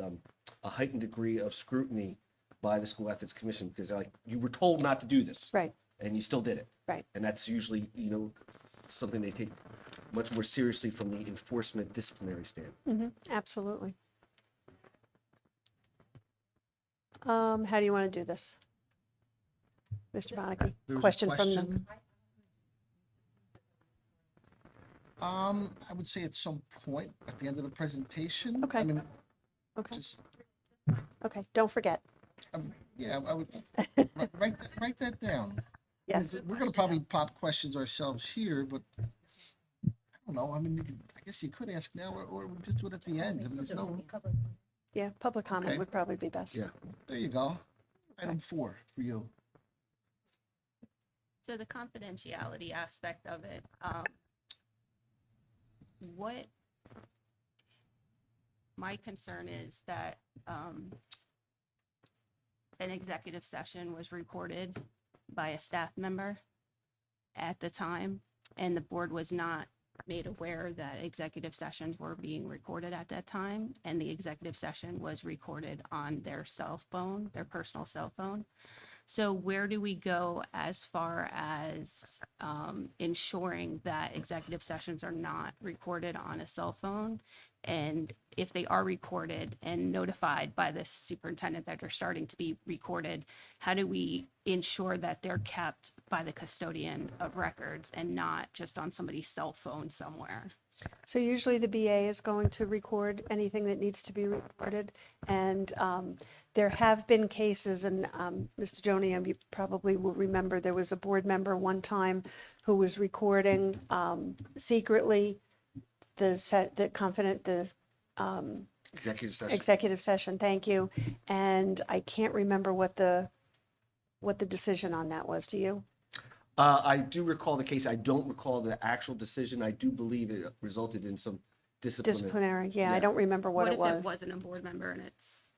S7: a heightened degree of scrutiny by the School Ethics Commission because they're like, you were told not to do this.
S6: Right.
S7: And you still did it.
S6: Right.
S7: And that's usually, something they take much more seriously from the enforcement disciplinary stand.
S6: Absolutely. How do you want to do this? Mr. Bonnicky?
S2: There was a
S6: Question from the,
S2: question. I would say at some point at the end of the presentation.
S6: Okay.
S2: I mean,
S6: okay,
S2: just,
S6: okay, don't forget.
S2: yeah, I would write that down.
S6: Yes,
S2: We're gonna probably pop questions ourselves here, but I don't know. I mean, I guess you could ask now, or we just do it at the end. I mean, there's no.
S6: yeah, public comment
S2: Okay.
S6: would probably be best.
S7: Yeah.
S2: There you go. Item 4 for you.
S3: So the confidentiality aspect of it, what my concern is that an executive session was recorded by a staff member at the time, and the board was not made aware that executive sessions were being recorded at that time, and the executive session was recorded on their cell phone, their personal cell phone. So where do we go as far as ensuring that executive sessions are not recorded on a cell phone? And if they are recorded and notified by the superintendent that they're starting to be recorded, how do we ensure that they're kept by the custodian of records and not just on somebody's cell phone somewhere?
S6: So usually the BA is going to record anything that needs to be recorded. And there have been cases, and Mr. Joniam, you probably will remember, there was a board member one time who was recording secretly the
S7: Executive session.
S6: executive session, thank you. And I can't remember what the decision on that was, do you?
S7: I do recall the case. I don't recall the actual decision. I do believe it resulted in some
S6: Disciplinary, yeah, I
S7: Yeah.
S6: don't remember what it
S3: if
S6: was.
S3: it wasn't a board member and it's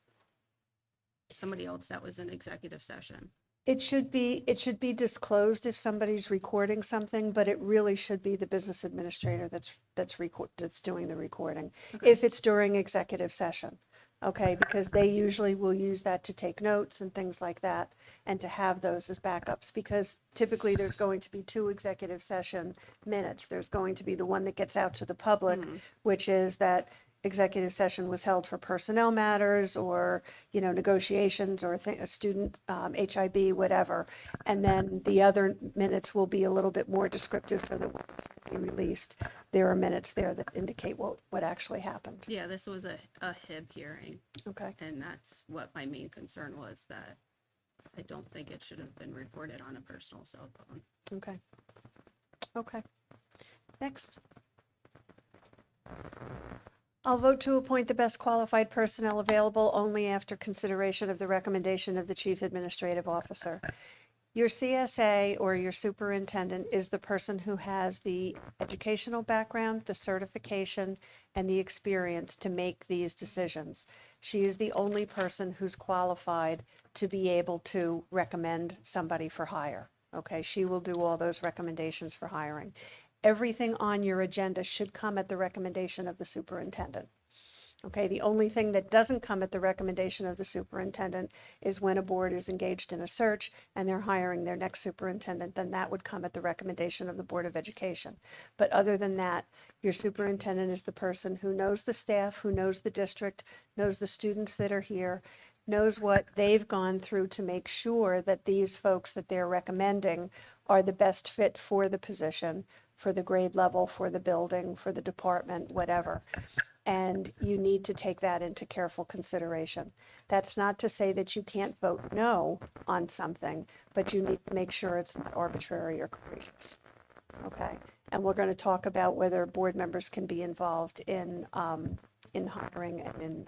S3: somebody else that was in executive session?
S6: It should be disclosed if somebody's recording something, but it really should be the business administrator that's doing the recording.
S3: Okay.
S6: If it's during executive session, okay, because they usually will use that to take notes and things like that, and to have those as backups, because typically there's going to be 2 executive session minutes. There's going to be the one that gets out to the public, which is that executive session was held for personnel matters or, negotiations or a student HIB, whatever. And then the other minutes will be a little bit more descriptive so that when they released, there are minutes there that indicate what actually happened.
S3: Yeah, this was a HIB hearing,
S6: Okay,
S3: and that's what my main concern was, that I don't think it should have been recorded on a personal cell phone.
S6: okay. Okay. Next. I'll vote to appoint the best qualified personnel available only after consideration of the recommendation of the Chief Administrative Officer. Your CSA or your superintendent is the person who has the educational background, the certification, and the experience to make these decisions. She is the only person who's qualified to be able to recommend somebody for hire. Okay, she will do all those recommendations for hiring. Everything on your agenda should come at the recommendation of the superintendent. Okay, the only thing that doesn't come at the recommendation of the superintendent is when a board is engaged in a search and they're hiring their next superintendent, then that would come at the recommendation of the Board of Education. But other than that, your superintendent is the person who knows the staff, who knows the district, knows the students that are here, knows what they've gone through to make sure that these folks that they're recommending are the best fit for the position, for the grade level, for the building, for the department, whatever. And you need to take that into careful consideration. That's not to say that you can't vote no on something, but you need to make sure it's not arbitrary or capricious. Okay? And we're going to talk about whether board members can be involved in hiring and in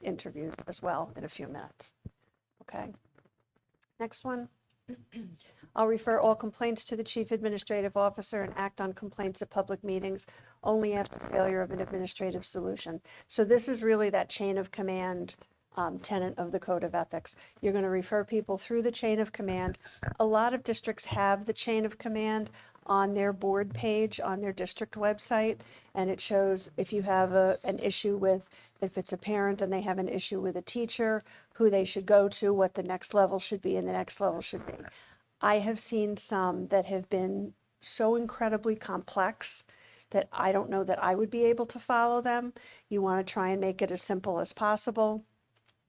S6: interviews as well in a few minutes. Okay? Next one. I'll refer all complaints to the Chief Administrative Officer and act on complaints at public meetings only after failure of an administrative solution. So this is really that chain of command tenet of the Code of Ethics. You're going to refer people through the chain of command. A lot of districts have the chain of command on their board page, on their district website, and it shows if you have an issue with, if it's a parent and they have an issue with a teacher, who they should go to, what the next level should be, and the next level should be. I have seen some that have been so incredibly complex that I don't know that I would be able to follow them. You want to try and make it as simple as possible,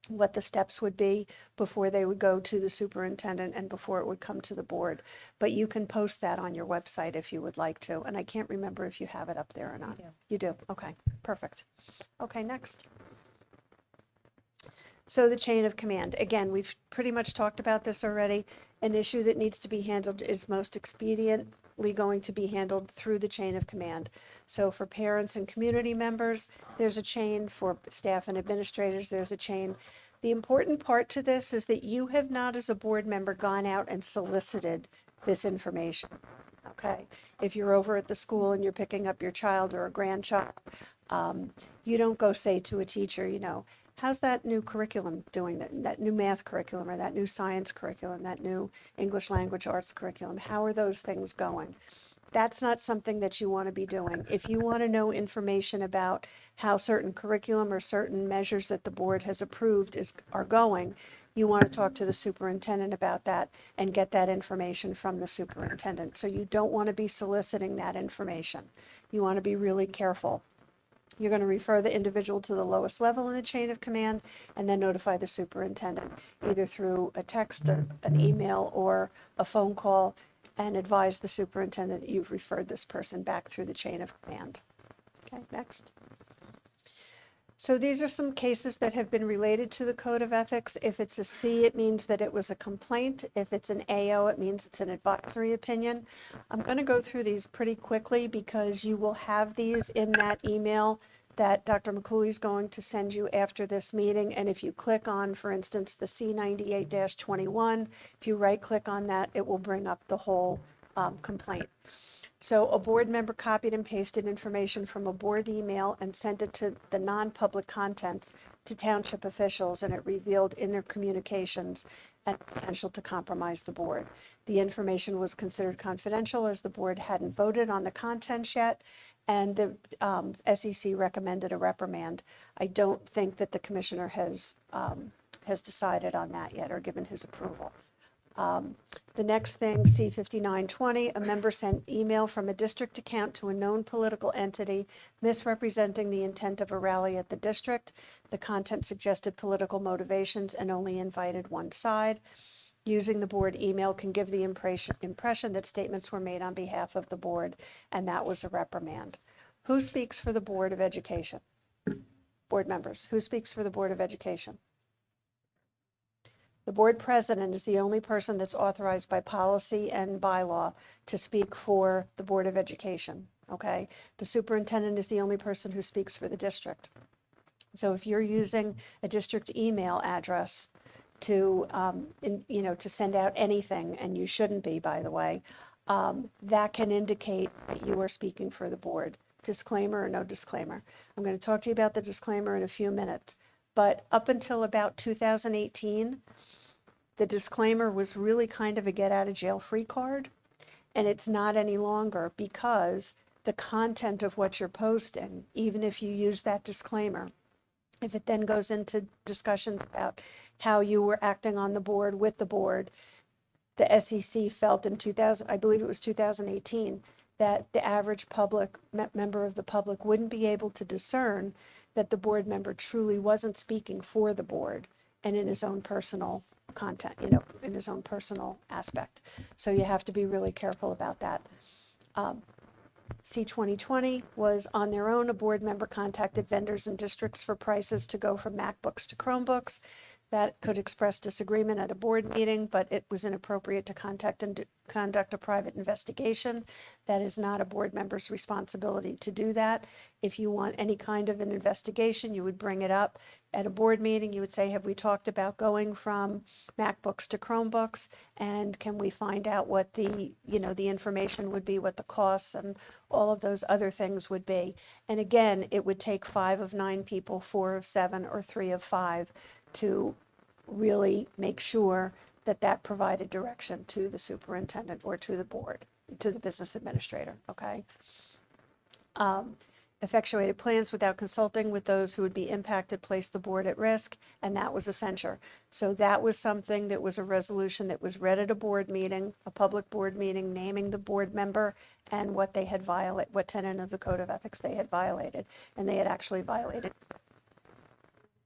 S6: what the steps would be before they would go to the superintendent and before it would come to the board. But you can post that on your website if you would like to. And I can't remember if you have it up there or not. You do? Okay, perfect. Okay, next. So the chain of command. Again, we've pretty much talked about this already. An issue that needs to be handled is most expediently going to be handled through the chain of command. So for parents and community members, there's a chain. For staff and administrators, there's a chain. The important part to this is that you have not, as a board member, gone out and solicited this information. Okay, if you're over at the school and you're picking up your child or a grandchild, you don't go say to a teacher, how's that new curriculum doing, that new math curriculum or that new science curriculum, that new English language arts curriculum, how are those things going? That's not something that you want to be doing. If you want to know information about how certain curriculum or certain measures that the board has approved are going, you want to talk to the superintendent about that and get that information from the superintendent. So you don't want to be soliciting that information. You want to be really careful. You're going to refer the individual to the lowest level in the chain of command and then notify the superintendent, either through a text, an email, or a phone call, and advise the superintendent that you've referred this person back through the chain of command. Okay, next. So these are some cases that have been related to the Code of Ethics. If it's a C, it means that it was a complaint. If it's an AO, it means it's an advisory opinion. I'm going to go through these pretty quickly because you will have these in that email that Dr. McCooley is going to send you after this meeting. And if you click on, for instance, the C98-21, if you right-click on that, it will bring up the whole complaint. So a board member copied and pasted information from a board email and sent it to the non-public contents to township officials, and it revealed inner communications and potential to compromise the board. The information was considered confidential as the board hadn't voted on the contents yet, and the SEC recommended a reprimand. I don't think that the commissioner has decided on that yet or given his approval. The next thing, C5920, a member sent email from a district account to a known political entity misrepresenting the intent of a rally at the district. The content suggested political motivations and only invited one side. Using the board email can give the impression that statements were made on behalf of the board, and that was a reprimand. Who speaks for the Board of Education? Board members, who speaks for the Board of Education? The board president is the only person that's authorized by policy and bylaw to speak for the Board of Education, okay? The superintendent is the only person who speaks for the district. So if you're using a district email address to, to send out anything, and you shouldn't be, by the way, that can indicate that you are speaking for the board. Disclaimer or no disclaimer. I'm going to talk to you about the disclaimer in a few minutes, but up until about 2018, the disclaimer was really kind of a get out of jail free card, and it's not any longer because the content of what you're posting, even if you use that disclaimer, if it then goes into discussion about how you were acting on the board with the board, the SEC felt in 2000, I believe it was 2018, that the average member of the public wouldn't be able to discern that the board member truly wasn't speaking for the board and in his own personal content, in his own personal aspect. So you have to be really careful about that. C2020 was on their own. A board member contacted vendors and districts for prices to go from MacBooks to Chromebooks. That could express disagreement at a board meeting, but it was inappropriate to conduct a private investigation. That is not a board member's responsibility to do that. If you want any kind of an investigation, you would bring it up at a board meeting. You would say, have we talked about going from MacBooks to Chromebooks? And can we find out what the information would be, what the costs and all of those other things would be? And again, it would take 5 of 9 people, 4 of 7, or 3 of 5 to really make sure that that provided direction to the superintendent or to the board, to the business administrator, okay? Effectuated plans without consulting with those who would be impacted placed the board at risk, and that was a censure. So that was something that was a resolution that was read at a board meeting, a public board meeting, naming the board member and what they had violated, what tenet of the Code of Ethics they had violated, and they had actually violated.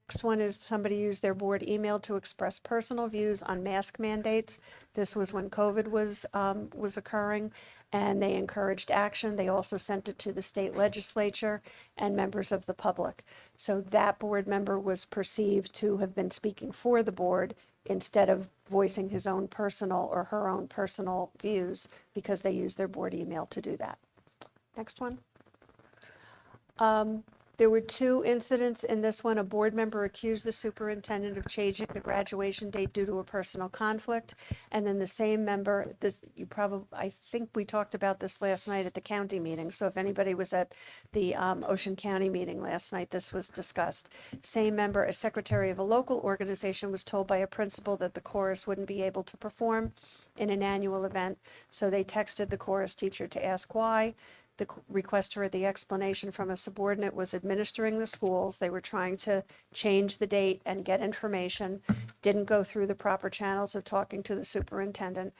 S6: Next one is somebody used their board email to express personal views on mask mandates. This was when COVID was occurring, and they encouraged action. They also sent it to the state legislature and members of the public. So that board member was perceived to have been speaking for the board instead of voicing his own personal or her own personal views because they used their board email to do that. Next one. There were two incidents in this one. A board member accused the superintendent of changing the graduation date due to a personal conflict. And then the same member, I think we talked about this last night at the county meeting. So if anybody was at the Ocean County meeting last night, this was discussed. Same member, a secretary of a local organization, was told by a principal that the chorus wouldn't be able to perform in an annual event. So they texted the chorus teacher to ask why. The request for the explanation from a subordinate was administering the schools. They were trying to change the date and get information, didn't go through the proper channels of talking to the superintendent.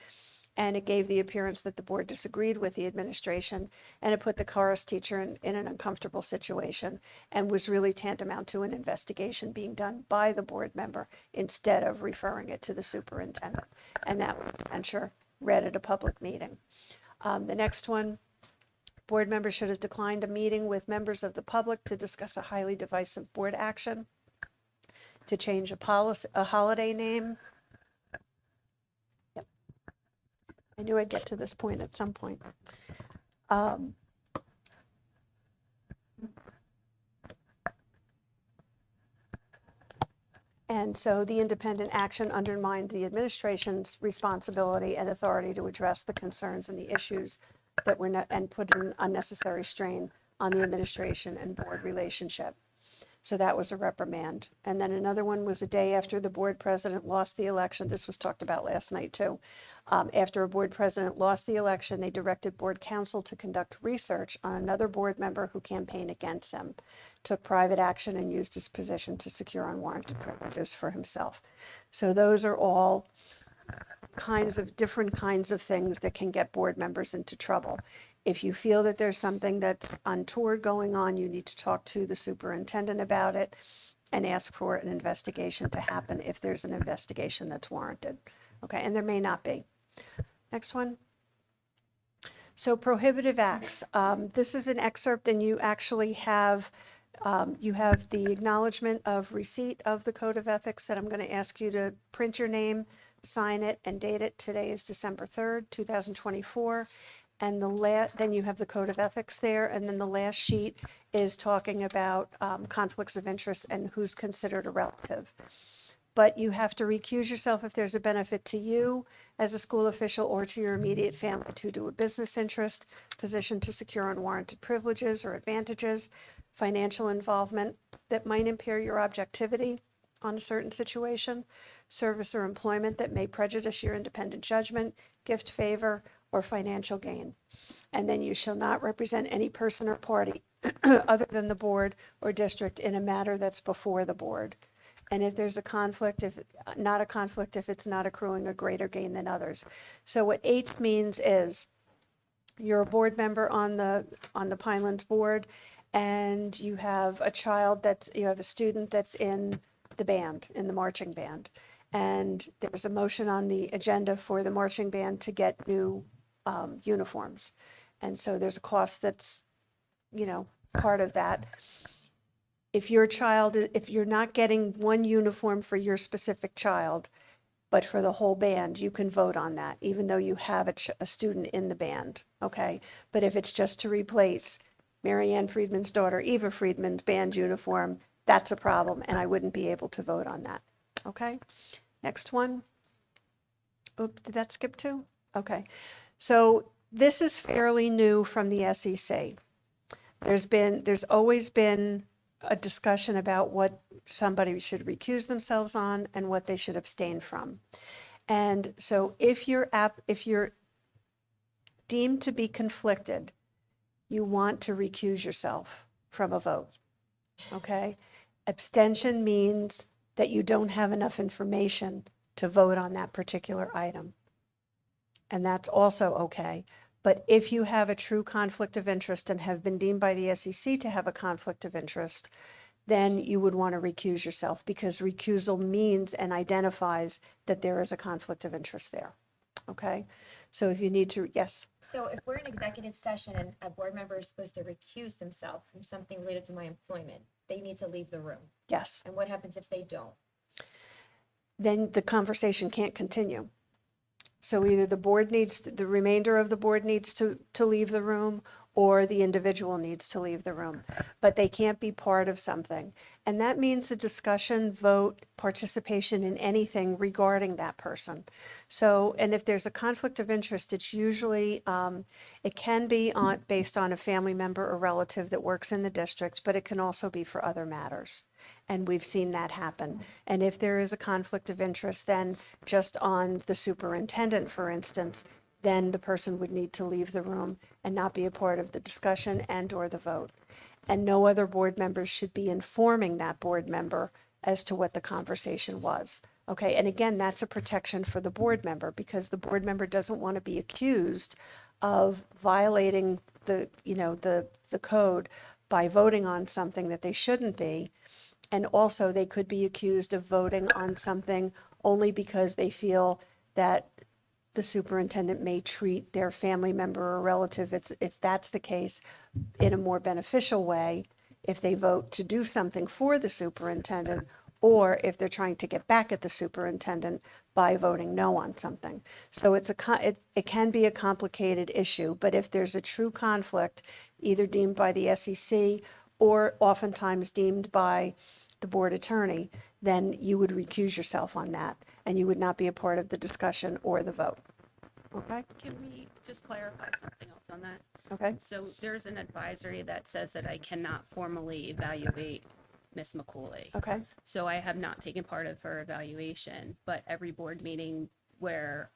S6: And it gave the appearance that the board disagreed with the administration, and it put the chorus teacher in an uncomfortable situation and was really tantamount to an investigation being done by the board member instead of referring it to the superintendent. And that was censure read at a public meeting. The next one, board members should have declined a meeting with members of the public to discuss a highly divisive board action, to change a holiday name. Yep. I knew I'd get to this point at some point. And so the independent action undermined the administration's responsibility and authority to address the concerns and the issues that were and put an unnecessary strain on the administration and board relationship. So that was a reprimand. And then another one was a day after the board president lost the election. This was talked about last night too. After a board president lost the election, they directed board counsel to conduct research on another board member who campaigned against him, took private action, and used his position to secure unwarranted privileges for himself. So those are all different kinds of things that can get board members into trouble. If you feel that there's something that's untoward going on, you need to talk to the superintendent about it and ask for an investigation to happen if there's an investigation that's warranted. Okay, and there may not be. Next one. So prohibitive acts. This is an excerpt, and you actually have the acknowledgement of receipt of the Code of Ethics that I'm going to ask you to print your name, sign it, and date it. Today is December 3rd, 2024. And then you have the Code of Ethics there, and then the last sheet is talking about conflicts of interest and who's considered a relative. But you have to recuse yourself if there's a benefit to you as a school official or to your immediate family due to a business interest, position to secure unwarranted privileges or advantages, financial involvement that might impair your objectivity on a certain situation, service or employment that may prejudice your independent judgment, gift, favor, or financial gain. And then you shall not represent any person or party other than the board or district in a matter that's before the board. And if there's a conflict, if it's not accruing a greater gain than others. So what H means is you're a board member on the Pinelands board, and you have a student that's in the band, in the marching band. And there's a motion on the agenda for the marching band to get new uniforms. And so there's a cost that's, part of that. If you're not getting one uniform for your specific child, but for the whole band, you can vote on that, even though you have a student in the band, okay? But if it's just to replace Mary Ann Friedman's daughter, Eva Friedman's band uniform, that's a problem, and I wouldn't be able to vote on that, okay? Next one. Oops, did that skip two? Okay. So this is fairly new from the SEC. There's always been a discussion about what somebody should recuse themselves on and what they should abstain from. And so if you're deemed to be conflicted, you want to recuse yourself from a vote, okay? Abstention means that you don't have enough information to vote on that particular item. And that's also okay. But if you have a true conflict of interest and have been deemed by the SEC to have a conflict of interest, then you would want to recuse yourself, because recusal means and identifies that there is a conflict of interest there. Okay? So if you need to, yes?
S8: So if we're in executive session and a board member is supposed to recuse themselves from something related to my employment, they need to leave the room.
S6: Yes.
S8: And what happens if they don't?
S6: Then the conversation can't continue. So either the remainder of the board needs to leave the room, or the individual needs to leave the room, but they can't be part of something. And that means a discussion, vote, participation in anything regarding that person. So, and if there's a conflict of interest, it's usually, it can be based on a family member or relative that works in the district, but it can also be for other matters. And we've seen that happen. And if there is a conflict of interest, then just on the superintendent, for instance, then the person would need to leave the room and not be a part of the discussion and or the vote. And no other board members should be informing that board member as to what the conversation was. Okay, and again, that's a protection for the board member because the board member doesn't want to be accused of violating the code by voting on something that they shouldn't be. And also they could be accused of voting on something only because they feel that the superintendent may treat their family member or relative, if that's the case, in a more beneficial way, if they vote to do something for the superintendent, or if they're trying to get back at the superintendent by voting no on something. So it can be a complicated issue, but if there's a true conflict, either deemed by the SEC or oftentimes deemed by the board attorney, then you would recuse yourself on that, and you would not be a part of the discussion or the vote. Okay?
S3: Can we just clarify something else on that?
S6: Okay?
S3: So there's an advisory that says that I cannot formally evaluate Miss McCooley.
S6: Okay?
S3: So I have not taken part of her evaluation, but every board meeting where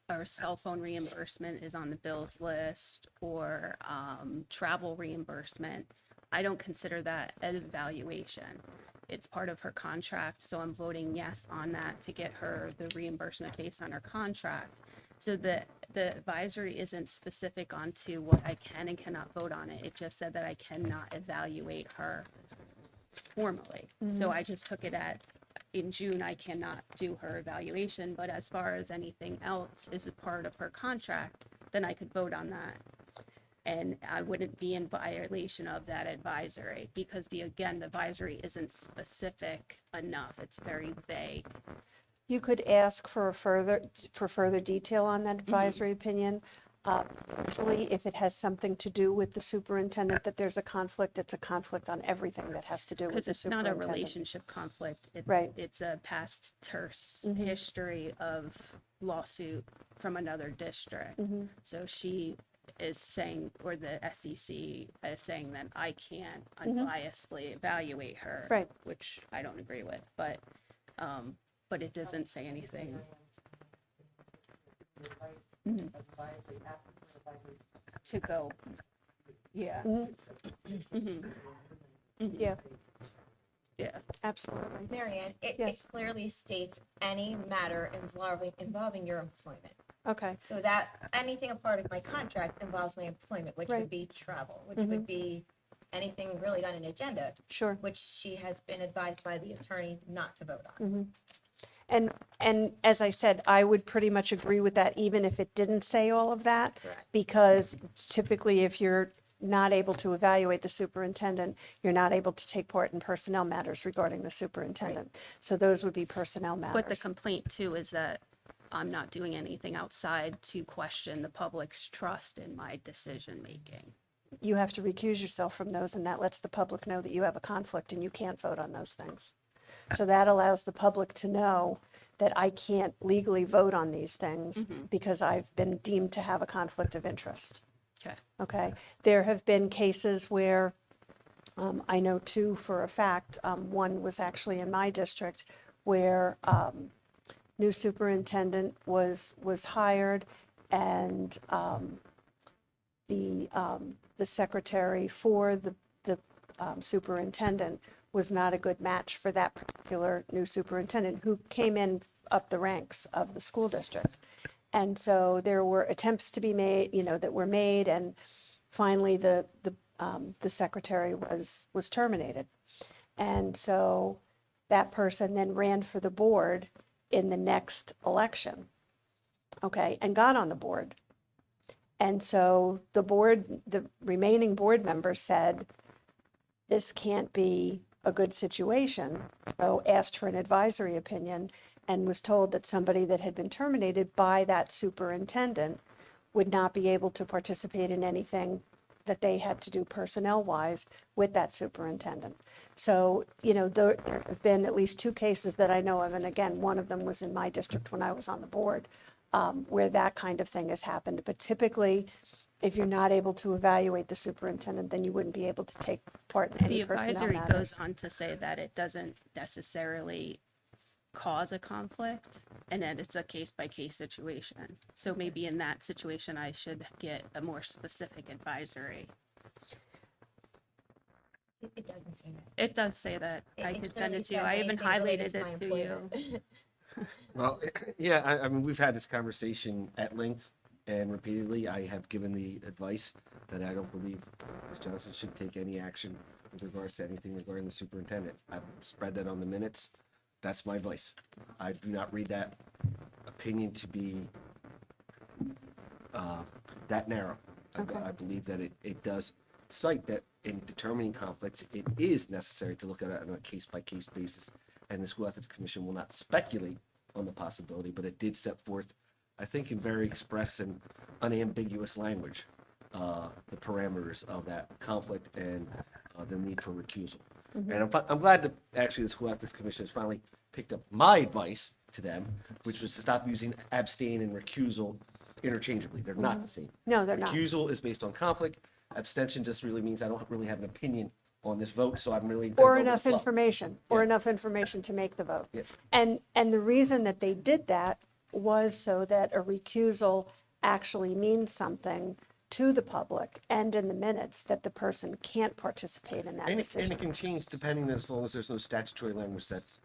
S3: our cell phone reimbursement is on the bills list or travel reimbursement, I don't consider that an evaluation. It's part of her contract, so I'm voting yes on that to get her the reimbursement based on her contract. So the advisory isn't specific onto what I can and cannot vote on it. It just said that I cannot evaluate her formally. So I just took it at, in June, I cannot do her evaluation, but as far as anything else is a part of her contract, then I could vote on that. And I wouldn't be in violation of that advisory because the advisory isn't specific enough. It's very vague.
S6: You could ask for further detail on that advisory opinion. Usually, if it has something to do with the superintendent, that there's a conflict, it's a conflict on everything that has to do with
S3: Because
S6: the
S3: it's not
S6: superintendent.
S3: a relationship conflict. It's,
S6: Right.
S3: it's a past terse history of lawsuit from another district. So she is saying, or the SEC is saying that I can't unbiasedly evaluate her,
S6: Right.
S3: which I don't agree with, but it doesn't say anything. To go, yeah.
S6: Yeah,
S3: Yeah.
S6: absolutely.
S8: Marianne, it
S6: Yes.
S8: clearly states any matter involving your employment.
S6: Okay,
S8: So that anything a part of my contract involves my employment, which
S6: Right.
S8: would be travel, which would be anything really on an agenda,
S6: sure.
S8: which she has been advised by the attorney not to vote on.
S6: And as I said, I would pretty much agree with that, even if it didn't say all of that.
S8: Correct.
S6: Because typically, if you're not able to evaluate the superintendent, you're not able to take part in personnel matters regarding the superintendent. So those would be personnel matters.
S3: But the complaint too is that I'm not doing anything outside to question the public's trust in my decision-making.
S6: You have to recuse yourself from those, and that lets the public know that you have a conflict and you can't vote on those things. So that allows the public to know that I can't legally vote on these things because I've been deemed to have a conflict of interest.
S3: Okay.
S6: Okay, there have been cases where, I know two for a fact, one was actually in my district where new superintendent was hired and the secretary for the superintendent was not a good match for that particular new superintendent who came in up the ranks of the school district. And so there were attempts to be made, that were made, and finally the secretary was terminated. And so that person then ran for the board in the next election, okay, and got on the board. And so the remaining board members said, this can't be a good situation. So asked for an advisory opinion and was told that somebody that had been terminated by that superintendent would not be able to participate in anything that they had to do personnel-wise with that superintendent. So, you know, there have been at least 2 cases that I know of, and again, one of them was in my district when I was on the board, where that kind of thing has happened. But typically, if you're not able to evaluate the superintendent, then you wouldn't be able to take part in any
S3: The
S6: personnel
S3: advisory
S6: matters.
S3: goes on to say that it doesn't necessarily cause a conflict and that it's a case-by-case situation. So maybe in that situation, I should get a more specific advisory.
S8: It doesn't say that.
S3: It does say that. I
S8: It
S3: could send
S8: clearly
S3: it to you.
S8: says
S3: I even
S8: anything related
S3: highlighted
S8: my
S3: it to you.
S8: employment.
S7: Well, yeah, I mean, we've had this conversation at length and repeatedly. I have given the advice that I don't believe Ms. Johnson should take any action with regards to anything regarding the superintendent. I've spread that on the minutes. That's my advice. I do not read that opinion to be that narrow.
S6: Okay.
S7: I believe that it does cite that in determining conflicts, it is necessary to look at it on a case-by-case basis. And the School Ethics Commission will not speculate on the possibility, but it did set forth, I think, in very express and unambiguous language, the parameters of that conflict and the need for recusal. And I'm glad that actually the School Ethics Commission has finally picked up my advice to them, which was to stop using abstain and recusal interchangeably. They're not the same.
S6: No, they're not.
S7: Recusal is based on conflict. Abstention just really means I don't really have an opinion on this vote, so I'm really. gonna
S6: Or
S7: go with the
S6: enough
S7: flow.
S6: information, or
S7: Yeah.
S6: enough information to make the vote.
S7: Yeah.
S6: And the reason that they did that was so that a recusal actually means something to the public and in the minutes that the person can't participate in that
S7: And it
S6: decision.
S7: can change depending, as long as there's no statutory language that's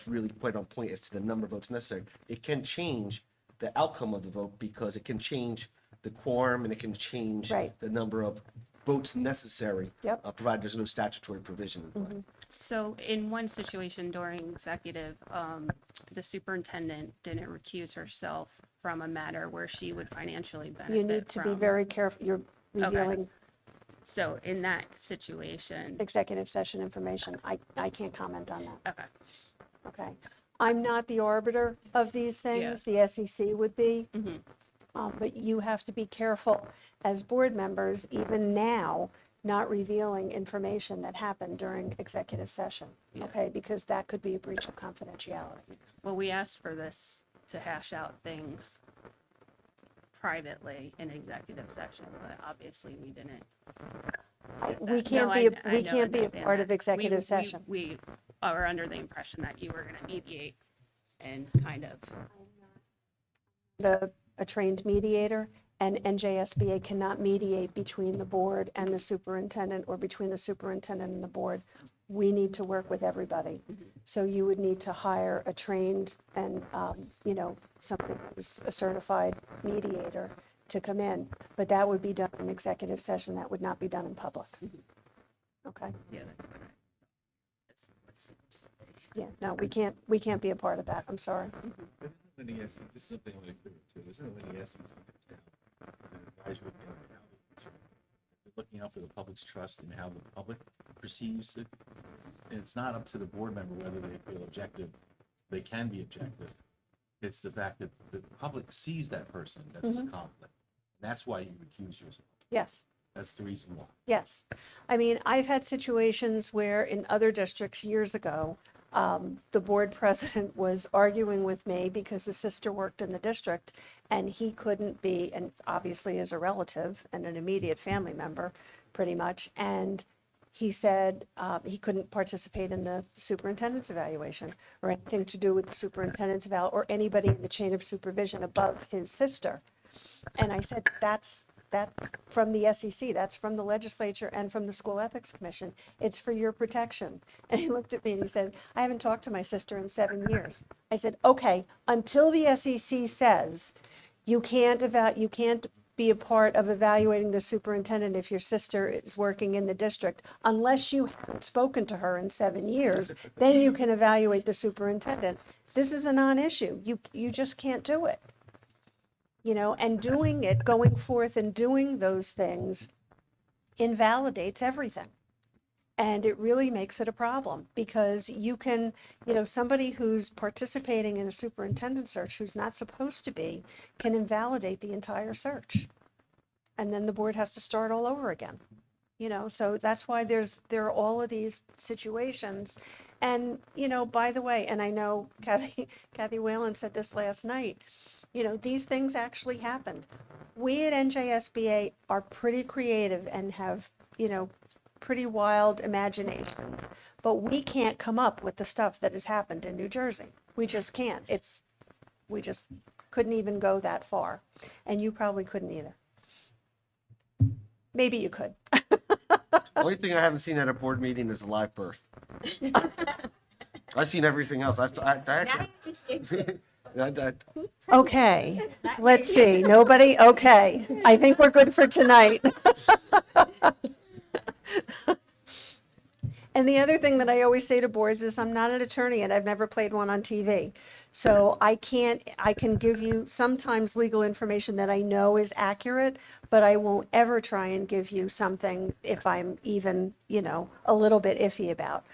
S7: really quite on point as to the number of votes necessary. It can change the outcome of the vote because it can change the quorum and it can change
S6: Right.
S7: the number of votes necessary.
S6: Yep.
S7: Provided there's no statutory provision in play.
S3: So in one situation during executive, the superintendent didn't recuse herself from a matter where she would financially benefit
S6: You need to be
S3: from.
S6: very careful, you're revealing
S3: So in that situation,
S6: executive session information. I can't comment on that,
S3: okay,
S6: okay? I'm not the arbiter of these things, the SEC would be. But you have to be careful as board members, even now, not revealing information that happened during executive session, okay? Because that could be a breach of confidentiality.
S3: well, we asked for this to hash out things privately in executive session, but obviously we didn't.
S6: We can't
S3: No,
S6: be,
S3: I
S6: we
S3: know,
S6: can't be a
S3: understand
S6: part
S3: that.
S6: of executive session.
S3: We are under the impression that you were gonna mediate and kind of,
S6: A trained mediator, and NJSBA cannot mediate between the board and the superintendent, or between the superintendent and the board. We need to work with everybody. So you would need to hire a trained and, you know, somebody who's a certified mediator to come in. But that would be done in executive session. That would not be done in public. Okay?
S3: yeah, that's what that's what's supposed to be.
S6: Yeah, no, we can't be a part of that. I'm sorry.
S1: But isn't the SEC, this is something I'm going to clear too, isn't it when the SEC comes down, the advisory committee, how they answer, they're looking out for the public's trust and how the public perceives it. And it's not up to the board member whether they feel objective, they can be objective. It's the fact that the public sees that person, that is a conflict. That's why you recuse yourself.
S6: Yes.
S1: That's the reason why.
S6: Yes. I mean, I've had situations where in other districts years ago, the board president was arguing with me because his sister worked in the district and he couldn't be, and obviously is a relative and an immediate family member, pretty much. And he said he couldn't participate in the superintendent's evaluation or anything to do with the superintendent's eval or anybody in the chain of supervision above his sister. And I said, that's from the SEC, that's from the legislature and from the School Ethics Commission. It's for your protection. And he looked at me and he said, I haven't talked to my sister in 7 years. I said, okay, until the SEC says you can't be a part of evaluating the superintendent if your sister is working in the district, unless you haven't spoken to her in 7 years, then you can evaluate the superintendent. This is a non-issue. You just can't do it. You know, and doing it, going forth and doing those things invalidates everything. And it really makes it a problem because you can, you know, somebody who's participating in a superintendent search who's not supposed to be can invalidate the entire search. and then the board has to start all over again. So that's why there are all of these situations. And, by the way, and I know Kathy Whalen said this last night, these things actually happened. We at NJSBA are pretty creative and have, pretty wild imaginations, but we can't come up with the stuff that has happened in New Jersey. We just can't. We just couldn't even go that far. And you probably couldn't either. Maybe you could.
S7: Only thing I haven't seen at a board meeting is a live birth. I've seen everything else.
S8: Now you just jinxed it.
S6: Okay, let's see. Nobody? Okay. I think we're good for tonight. And the other thing that I always say to boards is I'm not an attorney and I've never played one on TV. So I can give you sometimes legal information that I know is accurate, but I won't ever try and give you something if I'm even, a little bit iffy about.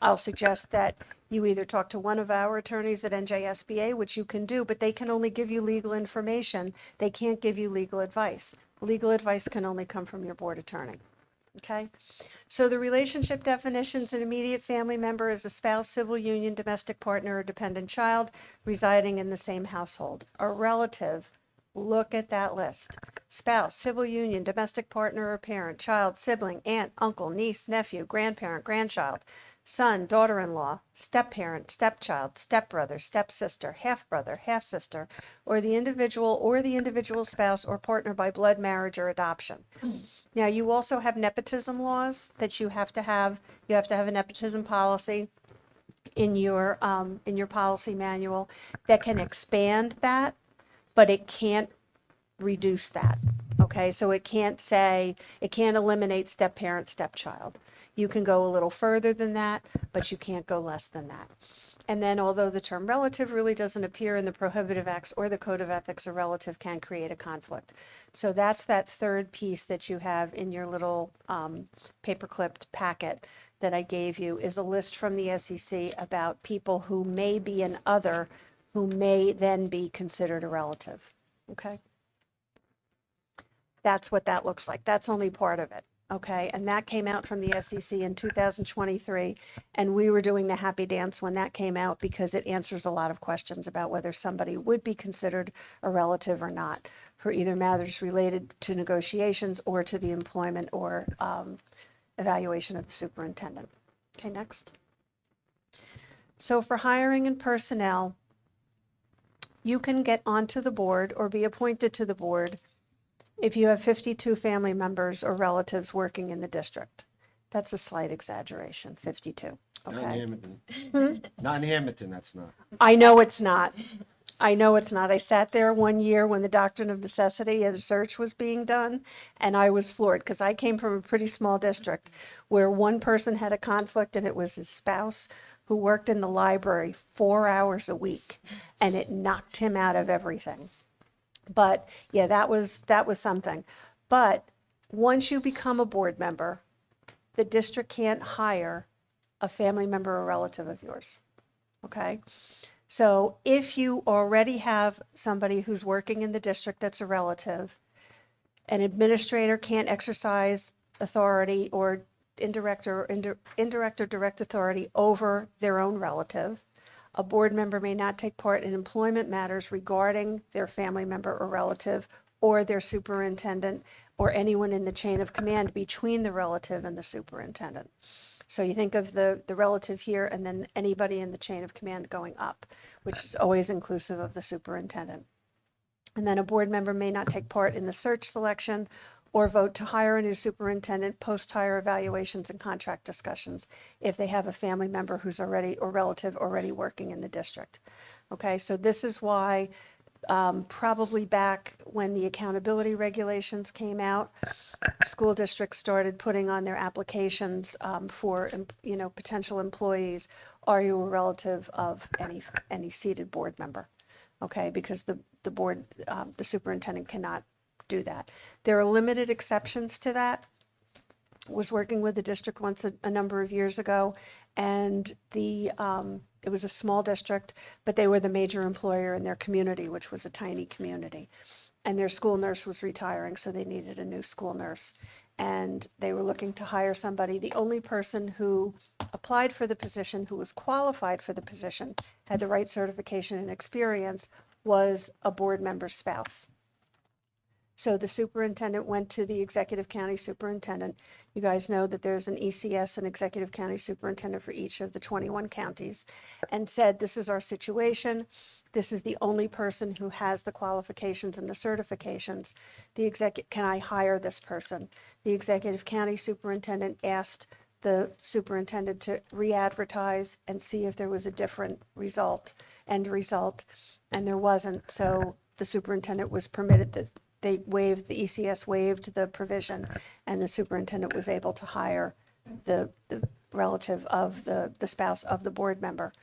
S6: I'll suggest that you either talk to one of our attorneys at NJSBA, which you can do, but they can only give you legal information. They can't give you legal advice. Legal advice can only come from your board attorney. Okay? So the relationship definitions: an immediate family member is a spouse, civil union, domestic partner, or dependent child residing in the same household. A relative, look at that list: spouse, civil union, domestic partner or parent, child, sibling, aunt, uncle, niece, nephew, grandparent, grandchild, son, daughter-in-law, step-parent, stepchild, stepbrother, stepsister, half-brother, half-sister, or the individual spouse or partner by blood, marriage, or adoption. Now, you also have nepotism laws that you have to have. You have to have a nepotism policy in your policy manual that can expand that, but it can't reduce that. Okay, so it can't eliminate step-parent, stepchild. You can go a little further than that, but you can't go less than that. And then, although the term relative really doesn't appear in the prohibitive acts or the code of ethics, a relative can create a conflict. So that's that third piece that you have in your little paper-clipped packet that I gave you, is a list from the SEC about people who may be an other, who may then be considered a relative. Okay? That's what that looks like. That's only part of it. Okay, and that came out from the SEC in 2023, and we were doing the happy dance when that came out because it answers a lot of questions about whether somebody would be considered a relative or not for either matters related to negotiations or to the employment or evaluation of the superintendent. Okay, next. So for hiring and personnel, you can get onto the board or be appointed to the board if you have 52 family members or relatives working in the district. That's a slight exaggeration, 52.
S7: Not in
S6: Okay.
S7: Hamilton. Not in Hamilton, that's not.
S6: I know it's not. I sat there one year when the doctrine of necessity and search was being done, and I was floored because I came from a pretty small district where one person had a conflict, and it was his spouse who worked in the library 4 hours a week, and it knocked him out of everything. But yeah, that was something. But once you become a board member, the district can't hire a family member or relative of yours. Okay? So if you already have somebody who's working in the district that's a relative, an administrator can't exercise authority or indirect or direct authority over their own relative. A board member may not take part in employment matters regarding their family member or relative or their superintendent or anyone in the chain of command between the relative and the superintendent. So you think of the relative here and then anybody in the chain of command going up, which is always inclusive of the superintendent. And then a board member may not take part in the search, selection, or vote to hire a new superintendent, post-hire evaluations and contract discussions if they have a family member who's already or relative already working in the district. Okay, so this is why probably back when the accountability regulations came out, school districts started putting on their applications for potential employees, are you a relative of any seated board member? Okay, because the board, the superintendent cannot do that. There are limited exceptions to that. I was working with the district once a number of years ago, and it was a small district, but they were the major employer in their community, which was a tiny community. and their school nurse was retiring, so they needed a new school nurse. And they were looking to hire somebody. The only person who applied for the position, who was qualified for the position, had the right certification and experience, was a board member's spouse. So the superintendent went to the executive county superintendent. You guys know that there's an ECS, an executive county superintendent for each of the 21 counties, and said, this is our situation. This is the only person who has the qualifications and the certifications. Can I hire this person? The executive county superintendent asked the superintendent to re-advertise and see if there was a different end result, and there wasn't. So the superintendent was permitted the ECS waived the provision, and the superintendent was able to hire the relative of the spouse of the board member.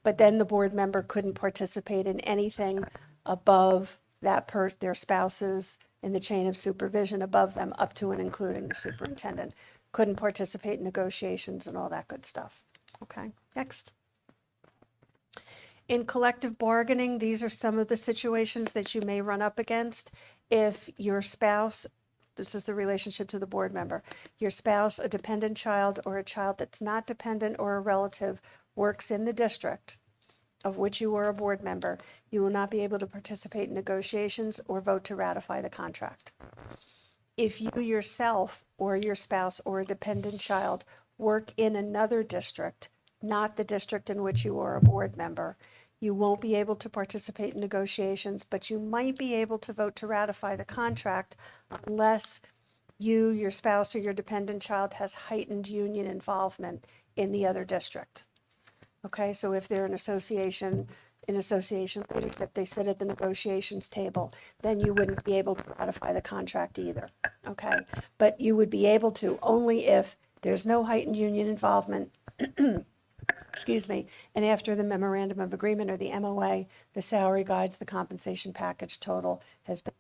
S6: But then the board member couldn't participate in anything above their spouses in the chain of supervision above them, up to and including the superintendent. Couldn't participate in negotiations and all that good stuff. Okay, next. In collective bargaining, these are some of the situations that you may run up against. If your spouse, this is the relationship to the board member, your spouse, a dependent child, or a child that's not dependent or a relative works in the district of which you are a board member, you will not be able to participate in negotiations or vote to ratify the contract. If you yourself or your spouse or a dependent child work in another district, not the district in which you are a board member, you won't be able to participate in negotiations, but you might be able to vote to ratify the contract unless you, your spouse, or your dependent child has heightened union involvement in the other district. Okay, so if they're in association leadership, they sit at the negotiations table, then you wouldn't be able to ratify the contract either. Okay, but you would be able to only if there's no heightened union involvement, excuse me, and after the memorandum of agreement or the MOA, the salary guides, the compensation package total has been.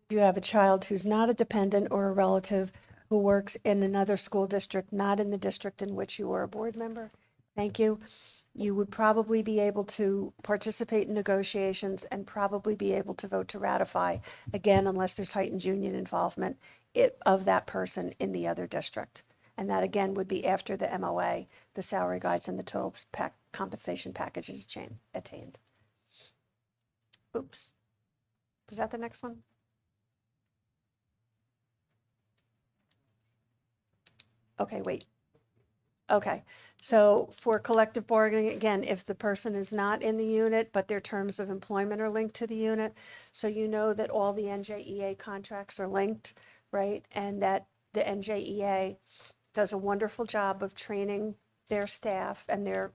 S6: If you have a child who's not a dependent or a relative who works in another school district, not in the district in which you are a board member, thank you. You would probably be able to participate in negotiations and probably be able to vote to ratify, again, unless there's heightened union involvement of that person in the other district. And that, again, would be after the MOA, the salary guides, and the total compensation package is attained. Oops. Was that the next one? Okay, wait. Okay, so for collective bargaining, again, if the person is not in the unit, but their terms of employment are linked to the unit, so you know that all the NJEA contracts are linked, right? And that the NJEA does a wonderful job of training their staff and their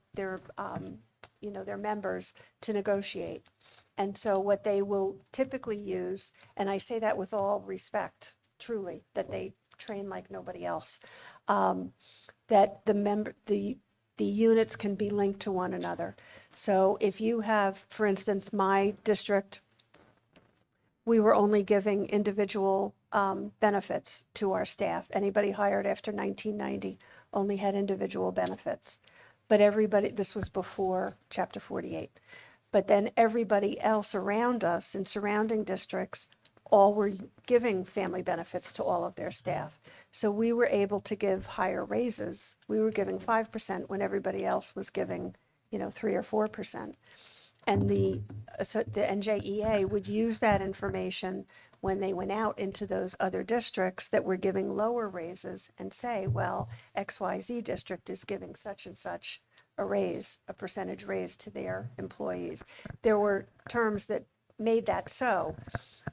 S6: members to negotiate. And so what they will typically use, and I say that with all respect, truly, that they train like nobody else, that the units can be linked to one another. So if you have, for instance, my district, we were only giving individual benefits to our staff. Anybody hired after 1990 only had individual benefits. But everybody, this was before Chapter 48. But then everybody else around us in surrounding districts all were giving family benefits to all of their staff. So we were able to give higher raises. We were giving 5% when everybody else was giving, 3 or 4%. And the NJEA would use that information when they went out into those other districts that were giving lower raises and say, well, XYZ district is giving such and such a percentage raise to their employees. There were terms that made that so,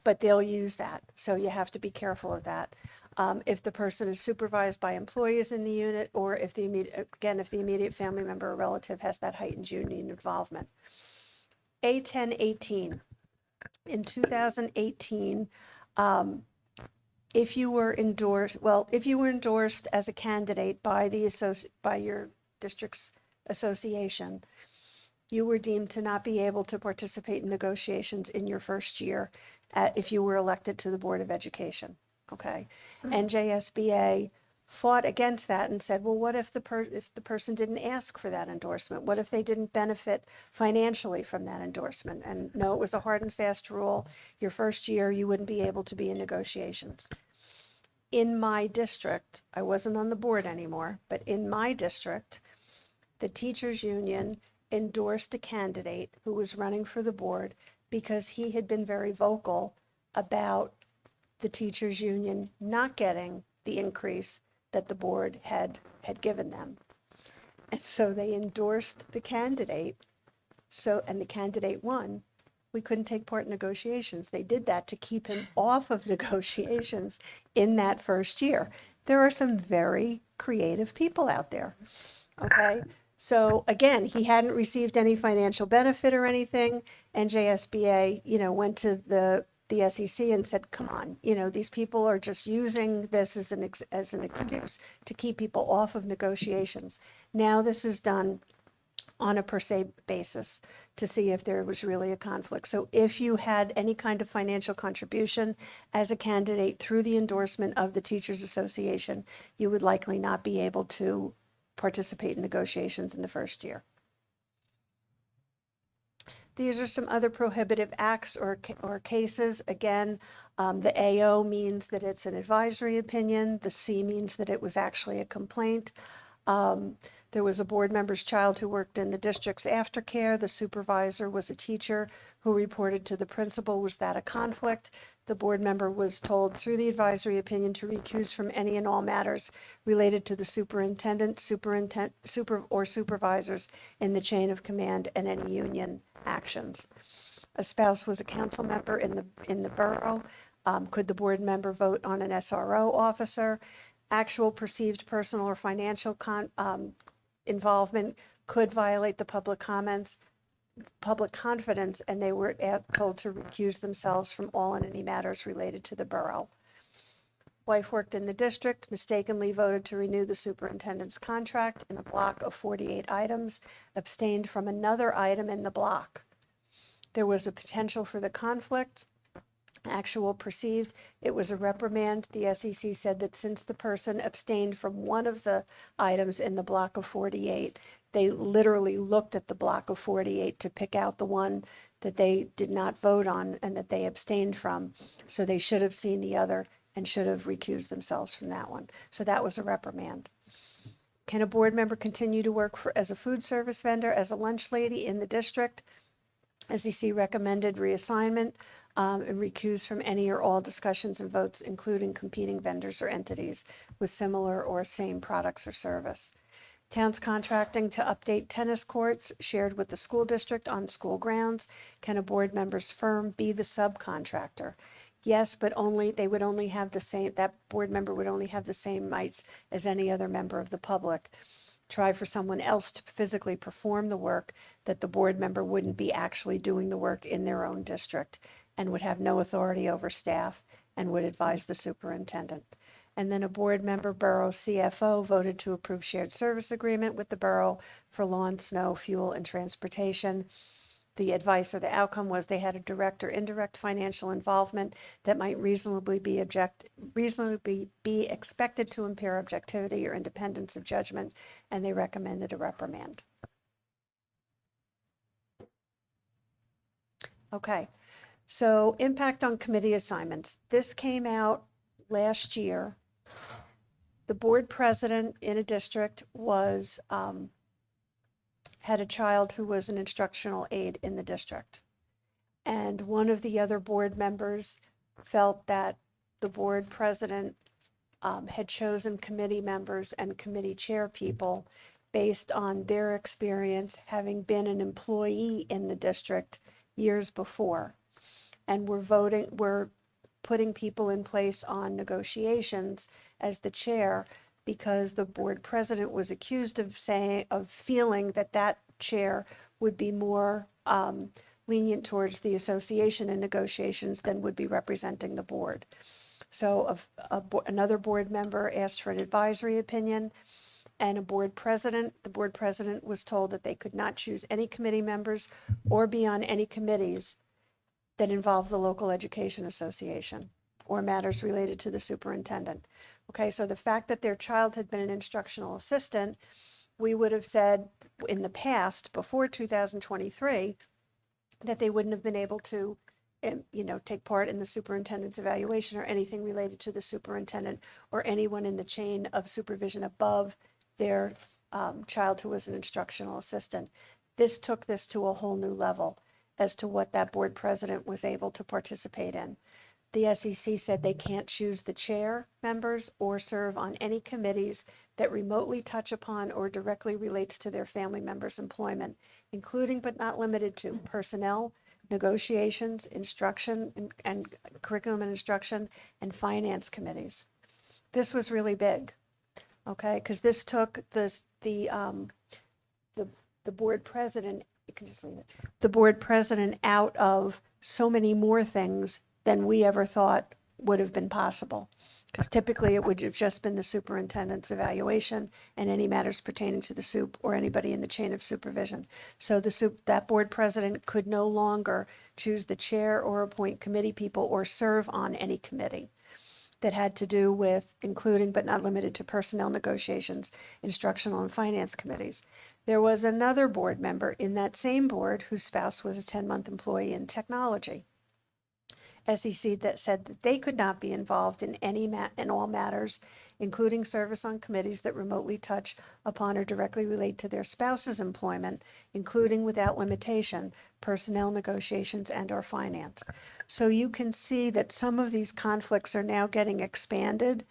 S6: but they'll use that. So you have to be careful of that. If the person is supervised by employees in the unit, or if the immediate family member or relative has that heightened union involvement. A1018, in 2018, if you were endorsed as a candidate by your district's association, you were deemed to not be able to participate in negotiations in your first year if you were elected to the Board of Education. Okay. NJSBA fought against that and said, well, what if if the person didn't ask for that endorsement? What if they didn't benefit financially from that endorsement? And no, it was a hard and fast rule. Your first year, you wouldn't be able to be in negotiations. In my district, I wasn't on the board anymore, but in my district, the teachers union endorsed a candidate who was running for the board because he had been very vocal about the teachers union not getting the increase that the board had given them. And so they endorsed the candidate. And the candidate won. We couldn't take part in negotiations. They did that to keep him off of negotiations in that first year. There are some very creative people out there. Okay. So again, he hadn't received any financial benefit or anything. NJSBA, went to the SEC and said, come on, these people are just using this as an excuse to keep people off of negotiations. Now this is done on a per se basis to see if there was really a conflict. So if you had any kind of financial contribution as a candidate through the endorsement of the Teachers Association, you would likely not be able to participate in negotiations in the first year. These are some other prohibitive acts or cases. Again, the AO means that it's an advisory opinion. The C means that it was actually a complaint. There was a board member's child who worked in the district's aftercare. The supervisor was a teacher who reported to the principal. Was that a conflict? The board member was told through the advisory opinion to recuse from any and all matters related to the superintendent, or supervisors in the chain of command and any union actions. A spouse was a council member in the borough. Could the board member vote on an SRO officer? Actual perceived personal or financial involvement could violate the public confidence, and they were told to recuse themselves from all and any matters related to the borough. Wife worked in the district, mistakenly voted to renew the superintendent's contract in a block of 48 items, abstained from another item in the block. There was a potential for the conflict. Actual perceived, it was a reprimand. The SEC said that since the person abstained from one of the items in the block of 48, they literally looked at the block of 48 to pick out the one that they did not vote on and that they abstained from. So they should have seen the other and should have recused themselves from that one. So that was a reprimand. Can a board member continue to work as a food service vendor, as a lunch lady in the district? SEC recommended reassignment and recuse from any or all discussions and votes, including competing vendors or entities with similar or same products or service. Towns contracting to update tennis courts shared with the school district on school grounds. Can a board member's firm be the subcontractor? Yes, but they would only have the same, that board member would only have the same rights as any other member of the public. Try for someone else to physically perform the work, that the board member wouldn't be actually doing the work in their own district and would have no authority over staff and would advise the superintendent. And then a board member, borough CFO, voted to approve shared service agreement with the borough for lawn, snow, fuel, and transportation. The advice or the outcome was they had a direct or indirect financial involvement that might reasonably be expected to impair objectivity or independence of judgment, and they recommended a reprimand. Okay, so impact on committee assignments. This came out last year. The board president in a district was had a child who was an instructional aide in the district. And one of the other board members felt that the board president had chosen committee members and committee chair people based on their experience having been an employee in the district years before. And we're putting people in place on negotiations as the chair, because the board president was accused of feeling that chair would be more lenient towards the association in negotiations than would be representing the board. So another board member asked for an advisory opinion, and the board president was told that they could not choose any committee members or be on any committees that involve the local education association or matters related to the superintendent. Okay, so the fact that their child had been an instructional assistant, we would have said in the past, before 2023, that they wouldn't have been able to, take part in the superintendent's evaluation or anything related to the superintendent or anyone in the chain of supervision above their child who was an instructional assistant. This took this to a whole new level as to what that board president was able to participate in. The SEC said they can't choose the chair members or serve on any committees that remotely touch upon or directly relates to their family members' employment, including but not limited to personnel, negotiations, instruction, and curriculum and instruction, and finance committees. This was really big, okay, because this took the board president, you can just leave it, the board president out of so many more things than we ever thought would have been possible. Because typically it would have just been the superintendent's evaluation and any matters pertaining to the SUP or anybody in the chain of supervision. So that board president could no longer choose the chair or appoint committee people or serve on any committee that had to do with including but not limited to personnel negotiations, instructional and finance committees. There was another board member in that same board whose spouse was a 10-month employee in technology. SEC that said that they could not be involved in in all matters, including service on committees that remotely touch upon or directly relate to their spouse's employment, including without limitation, personnel negotiations and/or finance. So you can see that some of these conflicts are now getting expanded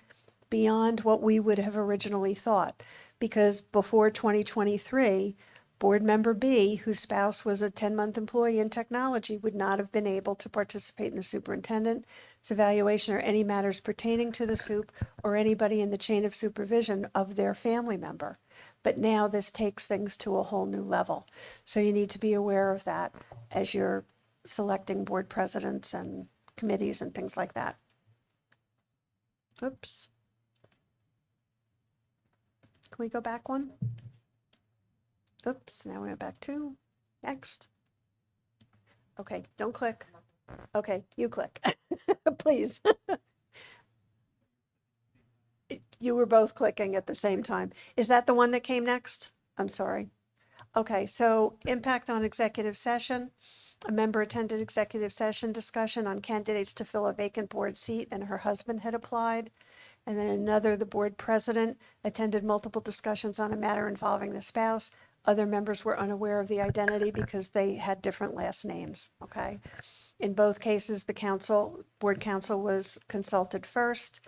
S6: beyond what we would have originally thought, because before 2023, Board Member B, whose spouse was a 10-month employee in technology, would not have been able to participate in the superintendent's evaluation or any matters pertaining to the SUP or anybody in the chain of supervision of their family member. But now this takes things to a whole new level. So you need to be aware of that as you're selecting board presidents and committees and things like that. Oops. Can we go back one? Oops, now we went back to next. Okay, don't click. Okay, you click, please. You were both clicking at the same time. Is that the one that came next? I'm sorry. Okay, so impact on executive session. A member attended executive session discussion on candidates to fill a vacant board seat, and her husband had applied. And then another, the board president, attended multiple discussions on a matter involving the spouse. Other members were unaware of the identity because they had different last names, okay? In both cases, the board counsel was consulted first.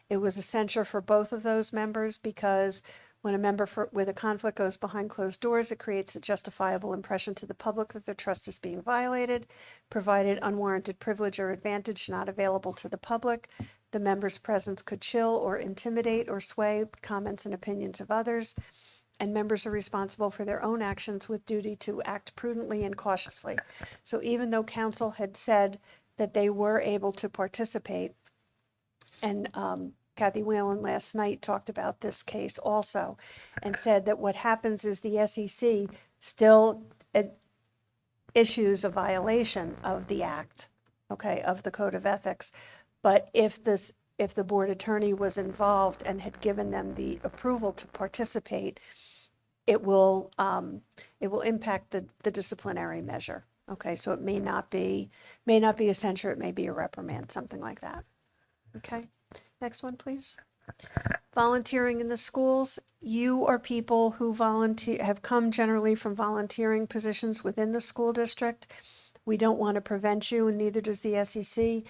S6: It was a censure for both of those members because when a member with a conflict goes behind closed doors, it creates a justifiable impression to the public that their trust is being violated, provided unwarranted privilege or advantage not available to the public. The member's presence could chill or intimidate or sway comments and opinions of others, and members are responsible for their own actions with duty to act prudently and cautiously. So even though council had said that they were able to participate, and Kathy Whalen last night talked about this case also, and said that what happens is the SEC still issues a violation of the act, okay, of the Code of Ethics. But if the board attorney was involved and had given them the approval to participate, it will impact the disciplinary measure. Okay, so it may not be a censure, it may be a reprimand, something like that. Okay, next one, please. Volunteering in the schools. You are people who have come generally from volunteering positions within the school district. We don't want to prevent you, and neither does the SEC,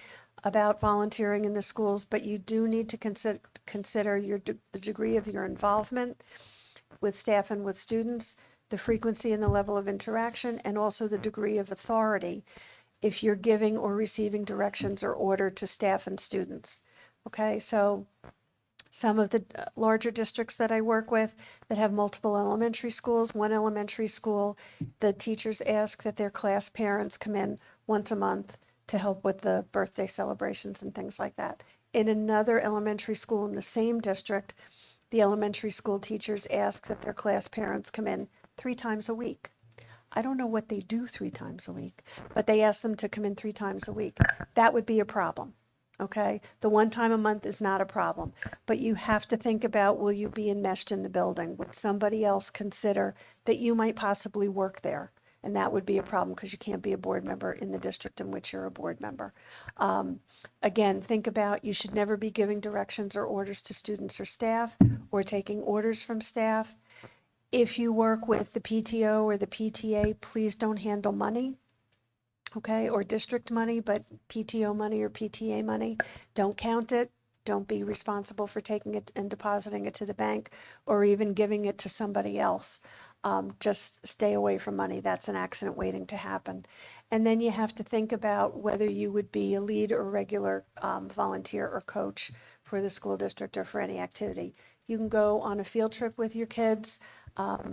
S6: about volunteering in the schools, but you do need to consider the degree of your involvement with staff and with students, the frequency and the level of interaction, and also the degree of authority if you're giving or receiving directions or order to staff and students. Okay, so some of the larger districts that I work with that have multiple elementary schools, one elementary school, the teachers ask that their class parents come in once a month to help with the birthday celebrations and things like that. In another elementary school in the same district, the elementary school teachers ask that their class parents come in 3 times a week. I don't know what they do 3 times a week, but they ask them to come in 3 times a week. That would be a problem. Okay, the one time a month is not a problem, but you have to think about, will you be enmeshed in the building? Would somebody else consider that you might possibly work there? And that would be a problem because you can't be a board member in the district in which you're a board member. Again, think about, you should never be giving directions or orders to students or staff or taking orders from staff. If you work with the PTO or the PTA, please don't handle money. Okay, or district money, but PTO money or PTA money, don't count it. Don't be responsible for taking it and depositing it to the bank or even giving it to somebody else. Just stay away from money. That's an accident waiting to happen. And then you have to think about whether you would be a lead or regular volunteer or coach for the school district or for any activity. You can go on a field trip with your kids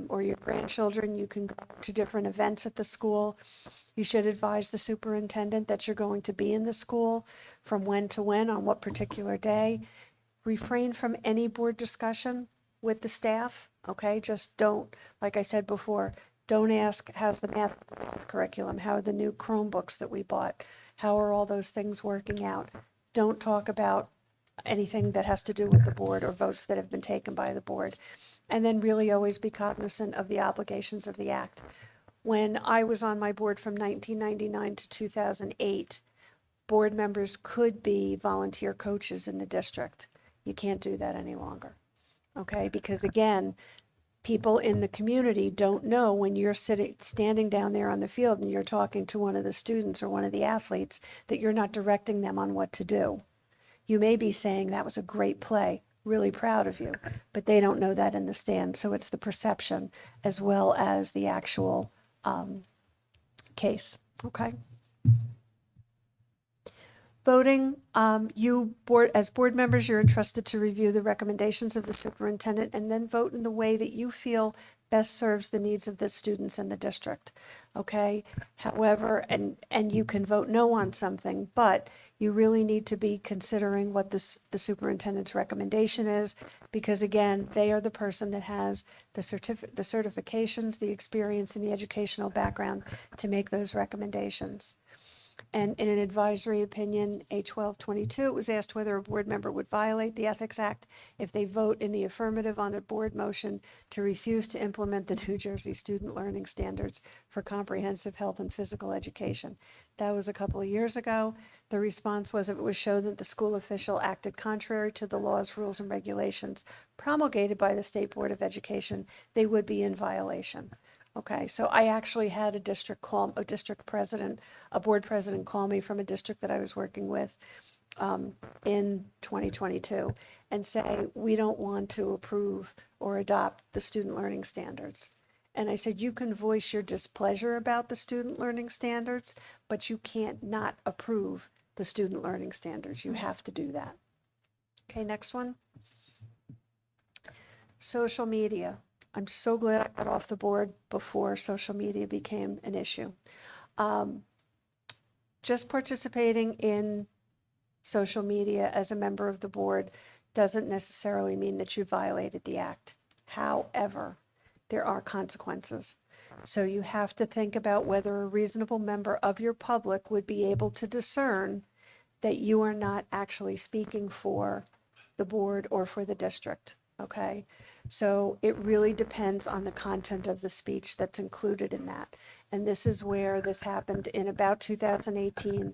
S6: or your grandchildren. You can go to different events at the school. You should advise the superintendent that you're going to be in the school from when to when, on what particular day. Refrain from any board discussion with the staff, okay? Just don't, like I said before, don't ask, how's the math curriculum? How are the new Chromebooks that we bought? How are all those things working out? Don't talk about anything that has to do with the board or votes that have been taken by the board. And then really always be cognizant of the obligations of the act. When I was on my board from 1999 to 2008, board members could be volunteer coaches in the district. You can't do that any longer, okay? Because again, people in the community don't know when you're standing down there on the field and you're talking to one of the students or one of the athletes that you're not directing them on what to do. You may be saying, that was a great play, really proud of you, but they don't know that in the stand. So it's the perception as well as the actual case, okay? Voting, as board members, you're entrusted to review the recommendations of the superintendent and then vote in the way that you feel best serves the needs of the students in the district, okay? However, and you can vote no on something, but you really need to be considering what the superintendent's recommendation is, because again, they are the person that has the certifications, the experience, and the educational background to make those recommendations. And in an advisory opinion, A1222, it was asked whether a board member would violate the Ethics Act if they vote in the affirmative on a board motion to refuse to implement the New Jersey Student Learning Standards for comprehensive health and physical education. That was a couple of years ago. The response was if it was shown that the school official acted contrary to the laws, rules, and regulations promulgated by the State Board of Education, they would be in violation. Okay, so I actually had a board president call me from a district that I was working with in 2022 and say, we don't want to approve or adopt the student learning standards. And I said, you can voice your displeasure about the student learning standards, but you can't not approve the student learning standards. You have to do that. Okay, next one. Social media. I'm so glad I got off the board before social media became an issue. Just participating in social media as a member of the board doesn't necessarily mean that you violated the act. However, there are consequences. So you have to think about whether a reasonable member of your public would be able to discern that you are not actually speaking for the board or for the district. Okay, so it really depends on the content of the speech that's included in that. And this is where this happened in about 2018,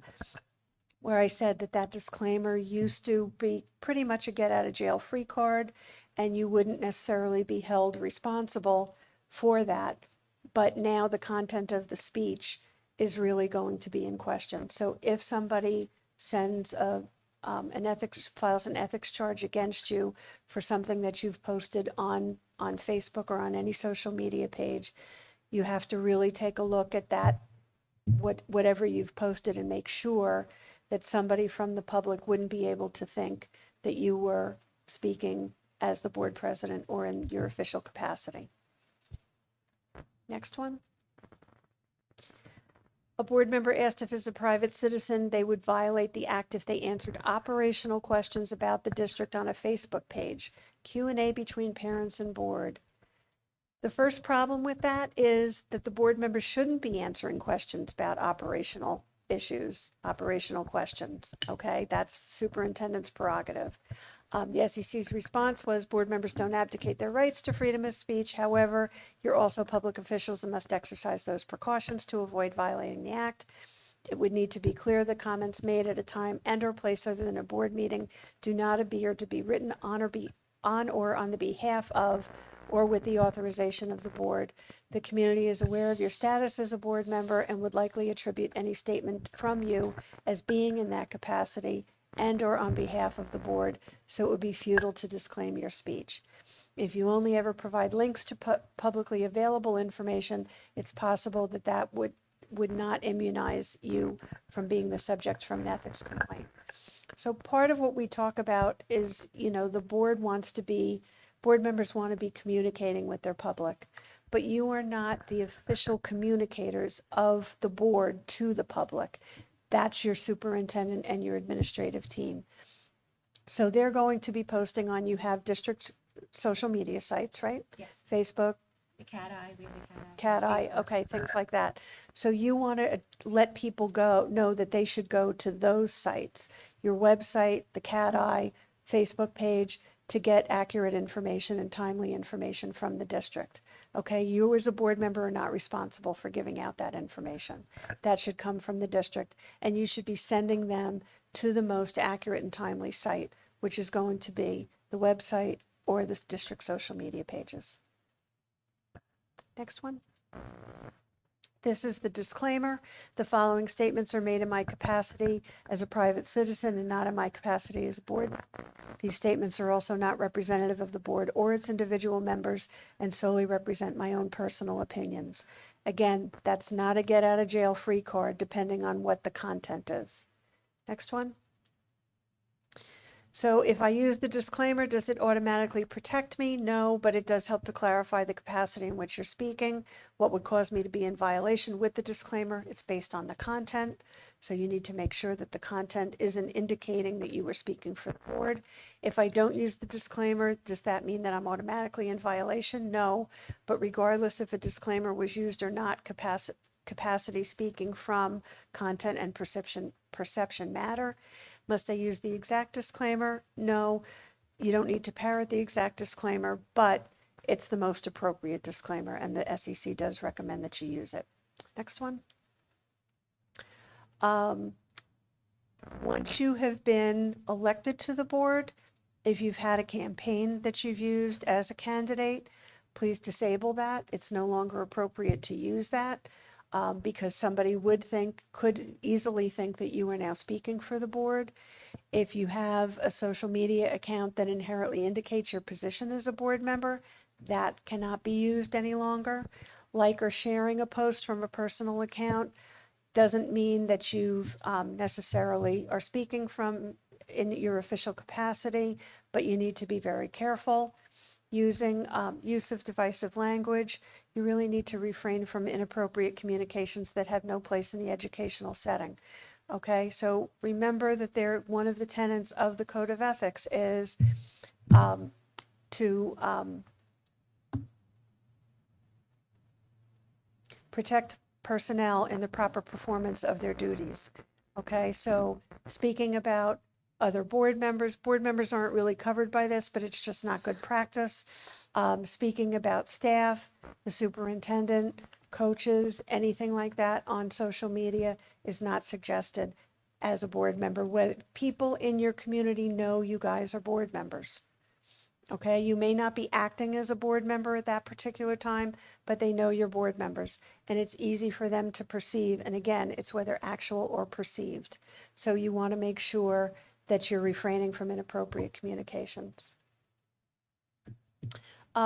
S6: where I said that disclaimer used to be pretty much a get out of jail free card, and you wouldn't necessarily be held responsible for that. But now the content of the speech is really going to be in question. So if somebody sends files an ethics charge against you for something that you've posted on Facebook or on any social media page, you have to really take a look at that, whatever you've posted, and make sure that somebody from the public wouldn't be able to think that you were speaking as the board president or in your official capacity. Next one. A board member asked if as a private citizen, they would violate the act if they answered operational questions about the district on a Facebook page, Q&A between parents and board. The first problem with that is that the board member shouldn't be answering questions about operational issues, operational questions, okay? That's superintendent's prerogative. The SEC's response was board members don't abdicate their rights to freedom of speech. However, you're also public officials and must exercise those precautions to avoid violating the act. It would need to be clear that comments made at a time and or place other than a board meeting do not appear to be written on or on the behalf of or with the authorization of the board. The community is aware of your status as a board member and would likely attribute any statement from you as being in that capacity and or on behalf of the board, so it would be futile to disclaim your speech. If you only ever provide links to publicly available information, it's possible that that would not immunize you from being the subject from an ethics complaint. So part of what we talk about is, the board members want to be communicating with their public, but you are not the official communicators of the board to the public. That's your superintendent and your administrative team. So they're going to be posting on, you have district social media sites, right?
S8: Yes.
S6: Facebook,
S8: The cat eye, we have the
S6: Cat Eye, okay, things like that. So you want to let people know that they should go to those sites, your website, the Cat Eye, Facebook page, to get accurate information and timely information from the district. Okay, you as a board member are not responsible for giving out that information. That should come from the district, and you should be sending them to the most accurate and timely site, which is going to be the website or the district social media pages. Next one. This is the disclaimer. The following statements are made in my capacity as a private citizen and not in my capacity as a board. These statements are also not representative of the board or its individual members and solely represent my own personal opinions. Again, that's not a get out of jail free card depending on what the content is. Next one. So if I use the disclaimer, does it automatically protect me? No, but it does help to clarify the capacity in which you're speaking, what would cause me to be in violation with the disclaimer. It's based on the content. So you need to make sure that the content isn't indicating that you were speaking for the board. If I don't use the disclaimer, does that mean that I'm automatically in violation? No, but regardless if a disclaimer was used or not, capacity speaking from content and perception matter. Must I use the exact disclaimer? No, you don't need to parrot the exact disclaimer, but it's the most appropriate disclaimer, and the SEC does recommend that you use it. Next one. Once you have been elected to the board, if you've had a campaign that you've used as a candidate, please disable that. It's no longer appropriate to use that. Because somebody could easily think that you are now speaking for the board. If you have a social media account that inherently indicates your position as a board member, that cannot be used any longer. Like or sharing a post from a personal account doesn't mean that you've necessarily are speaking from in your official capacity, but you need to be very careful. Using use of divisive language, you really need to refrain from inappropriate communications that have no place in the educational setting. Okay, so remember that one of the tenets of the Code of Ethics is to protect personnel in the proper performance of their duties. Okay, so speaking about other board members aren't really covered by this, but it's just not good practice. Speaking about staff, the superintendent, coaches, anything like that on social media is not suggested as a board member. When people in your community know you guys are board members. Okay, you may not be acting as a board member at that particular time, but they know you're board members, and it's easy for them to perceive. And again, it's whether actual or perceived. So you want to make sure that you're refraining from inappropriate communications.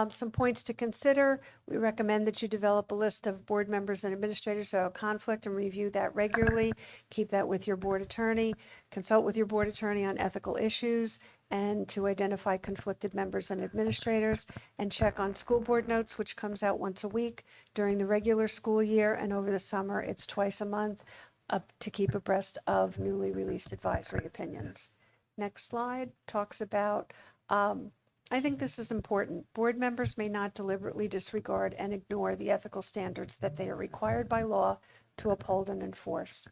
S6: Some points to consider. We recommend that you develop a list of board members and administrators who have conflict and review that regularly. Keep that with your board attorney. Consult with your board attorney on ethical issues and to identify conflicted members and administrators, and check on school board notes, which comes out once a week during the regular school year, and over the summer it's twice a month, to keep abreast of newly released advisory opinions. Next slide talks about, I think this is important. Board members may not deliberately disregard and ignore the ethical standards that they are required by law to uphold and enforce.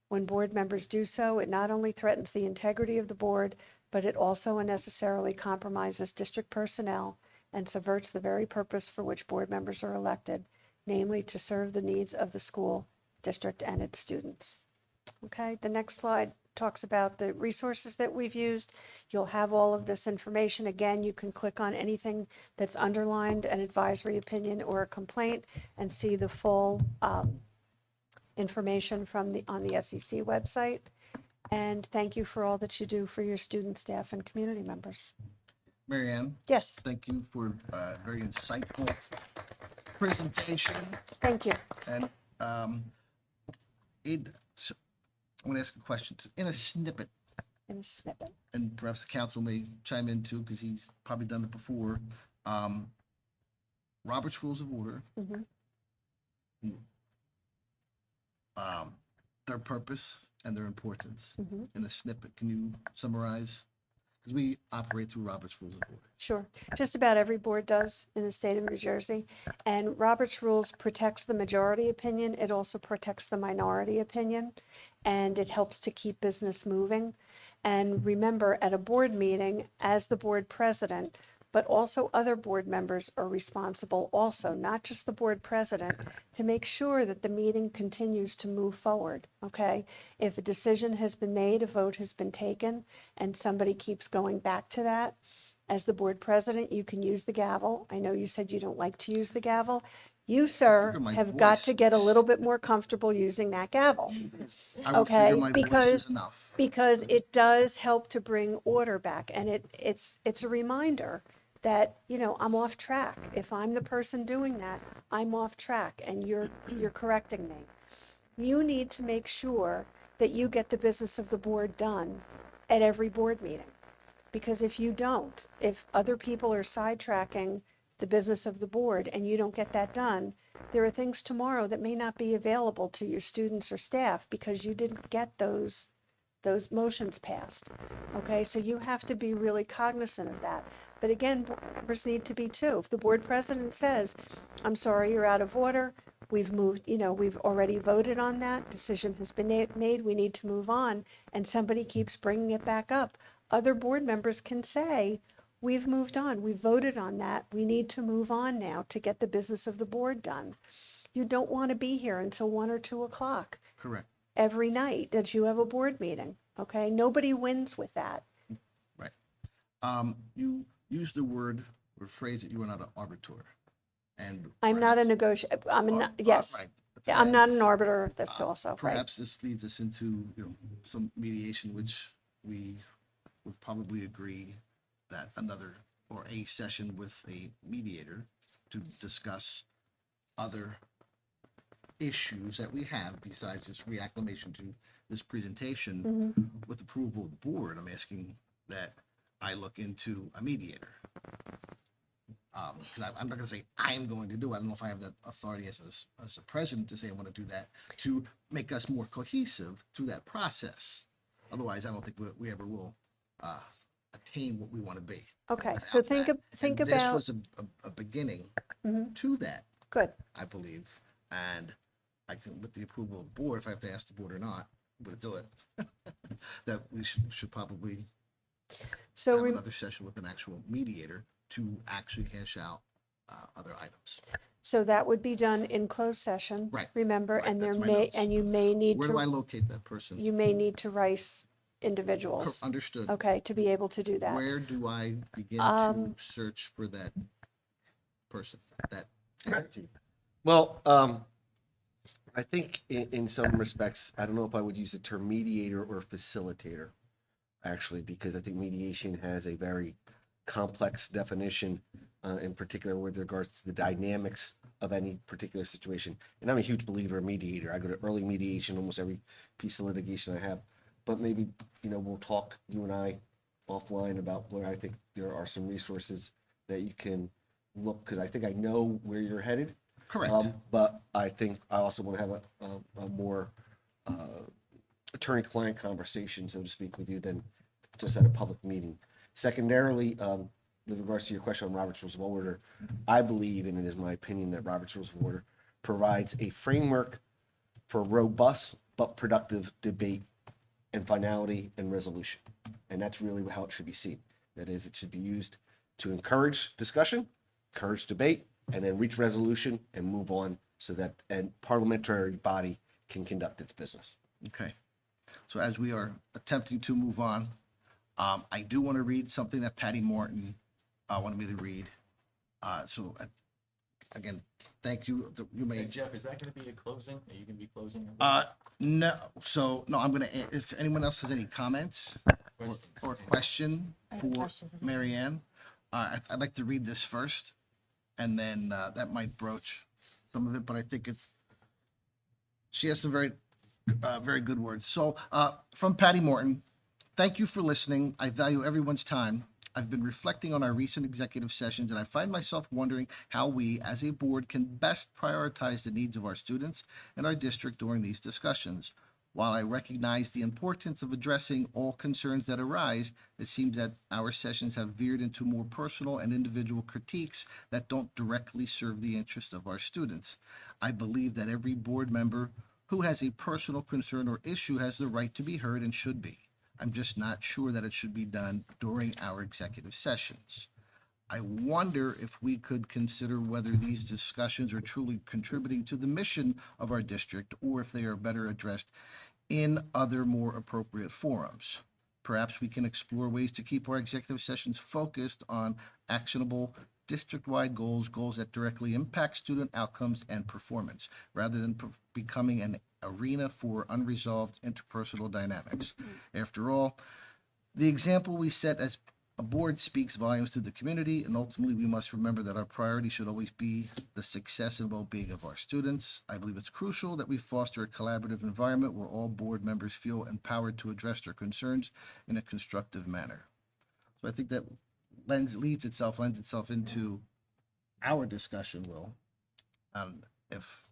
S6: When board members do so, it not only threatens the integrity of the board, but it also unnecessarily compromises district personnel and subverts the very purpose for which board members are elected, namely to serve the needs of the school district and its students. Okay, the next slide talks about the resources that we've used. You'll have all of this information. Again, you can click on anything that's underlined, an advisory opinion or a complaint, and see the full information on the SEC website. And thank you for all that you do for your student, staff, and community members.
S2: Mary Ann,
S6: Yes,
S2: thank you for a very insightful presentation.
S6: thank you.
S2: And I'm going to ask a question in a snippet,
S6: In a snippet.
S2: and perhaps the council may chime in too, because he's probably done it before. Robert's Rules of Order,
S6: Mhm.
S2: their purpose and their importance.
S6: Mhm.
S2: In a snippet, can you summarize? Because we operate through Robert's Rules of Order.
S6: Sure. Just about every board does in the state of New Jersey. And Robert's Rules protects the majority opinion. It also protects the minority opinion. And it helps to keep business moving. And remember, at a board meeting, as the board president, but also other board members are responsible also, not just the board president, to make sure that the meeting continues to move forward, okay? If a decision has been made, a vote has been taken, and somebody keeps going back to that, as the board president, you can use the gavel. I know you said you don't like to use the gavel. You, sir,
S2: figure my
S6: have got
S2: voice-
S6: to get a little bit more comfortable using that gavel.
S2: I would
S6: Okay,
S2: figure my voice
S6: because-
S2: is enough.
S6: Because it does help to bring order back, and it's a reminder that, I'm off track. If I'm the person doing that, I'm off track, and you're correcting me. You need to make sure that you get the business of the board done at every board meeting. Because if you don't, if other people are sidetracking the business of the board and you don't get that done, there are things tomorrow that may not be available to your students or staff because you didn't get those motions passed. Okay, so you have to be really cognizant of that. But again, board members need to be too. If the board president says, I'm sorry, you're out of order, we've moved, we've already voted on that, decision has been made, we need to move on, and somebody keeps bringing it back up, other board members can say, we've moved on, we voted on that, we need to move on now to get the business of the board done. You don't want to be here until 1 or 2 o'clock
S2: Correct.
S6: every night that you have a board meeting, okay? Nobody wins with that.
S2: Right. You used the word or phrase that you were not an arbiter. And
S6: I'm not a
S2: perhaps-
S6: negotiator, yes.
S2: Right.
S6: Yeah, I'm not an arbiter of this also, right?
S2: Perhaps this leads us into, some mediation, which we would probably agree that another or a session with a mediator to discuss other issues that we have besides this reacclimation to this presentation with approval of the board. I'm asking that I look into a mediator. Because I'm not going to say I'm going to do it. I don't know if I have that authority as a president to say I want to do that to make us more cohesive through that process. Otherwise, I don't think we ever will attain what we want to be.
S6: Okay,
S2: without
S6: so think
S2: that.
S6: think
S2: And
S6: about,
S2: This was a beginning to that,
S6: good,
S2: I believe. And I think with the approval of the board, if I have to ask the board or not, I'm going to do it. That we should probably
S6: so,
S2: have another session with an actual mediator to actually hash out other items.
S6: so that would be done in closed session.
S2: Right,
S6: Remember,
S2: right,
S6: and there
S2: that's my
S6: may,
S2: notes.
S6: and you may need
S2: Where do I
S6: to,
S2: locate that person?
S6: you may need to rice individuals,
S2: Understood.
S6: okay, to be able to do that.
S2: Where do I begin to search for that person, that entity?
S7: Well, I think in some respects, I don't know if I would use the term mediator or facilitator, actually, because I think mediation has a very complex definition, in particular with regards to the dynamics of any particular situation. And I'm a huge believer in mediator. I go to early mediation, almost every piece of litigation I have. But maybe, we'll talk, you and I, offline about where I think there are some resources that you can look, because I think I know where you're headed.
S2: Correct.
S7: But I think I also want to have a more attorney-client conversation, so to speak, with you than just at a public meeting. Secondarily, with regards to your question on Robert's Rules of Order, I believe, and it is my opinion, that Robert's Rules of Order provides a framework for robust but productive debate and finality and resolution. And that's really how it should be seen. That is, it should be used to encourage discussion, encourage debate, and then reach resolution and move on so that a parliamentary body can conduct its business.
S2: Okay. So as we are attempting to move on, I do want to read something that Patty Morton wanted me to read. Again, thank you. You
S1: Hey,
S2: may.
S1: Jeff, is that gonna be a closing? Are you gonna be closing?
S2: No. So no, I'm gonna. If anyone else has any comments or question for Mary Ann, I'd like to read this first, and then that might broach some of it. But I think she has some very good words. So from Patty Morton, thank you for listening. I value everyone's time. I've been reflecting on our recent executive sessions, and I find myself wondering how we, as a board, can best prioritize the needs of our students and our district during these discussions. While I recognize the importance of addressing all concerns that arise, it seems that our sessions have veered into more personal and individual critiques that don't directly serve the interests of our students. I believe that every board member who has a personal concern or issue has the right to be heard and should be. I'm just not sure that it should be done during our executive sessions. I wonder if we could consider whether these discussions are truly contributing to the mission of our district or if they are better addressed in other more appropriate forums. Perhaps we can explore ways to keep our executive sessions focused on actionable district-wide goals that directly impact student outcomes and performance, rather than becoming an arena for unresolved interpersonal dynamics. After all, the example we set as a board speaks volumes to the community, and ultimately we must remember that our priority should always be the success and well-being of our students. I believe it's crucial that we foster a collaborative environment where all board members feel empowered to address their concerns in a constructive manner. So I think that lends itself into our discussion, Will. If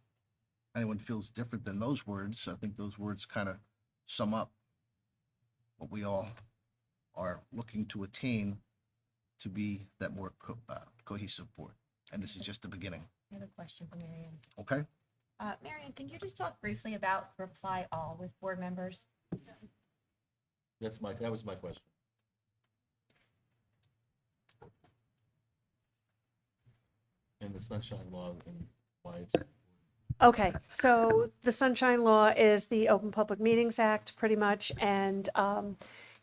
S2: anyone feels different than those words, I think those words kind of sum up what we all are looking to attain to be that more cohesive board. And this is just the beginning.
S8: I have a question for Mary Ann.
S2: Okay?
S8: Mary Ann, can you just talk briefly about reply all with board members?
S1: That was my question. And the sunshine law and why it's.
S6: Okay, so the Sunshine Law is the Open Public Meetings Act, pretty much, and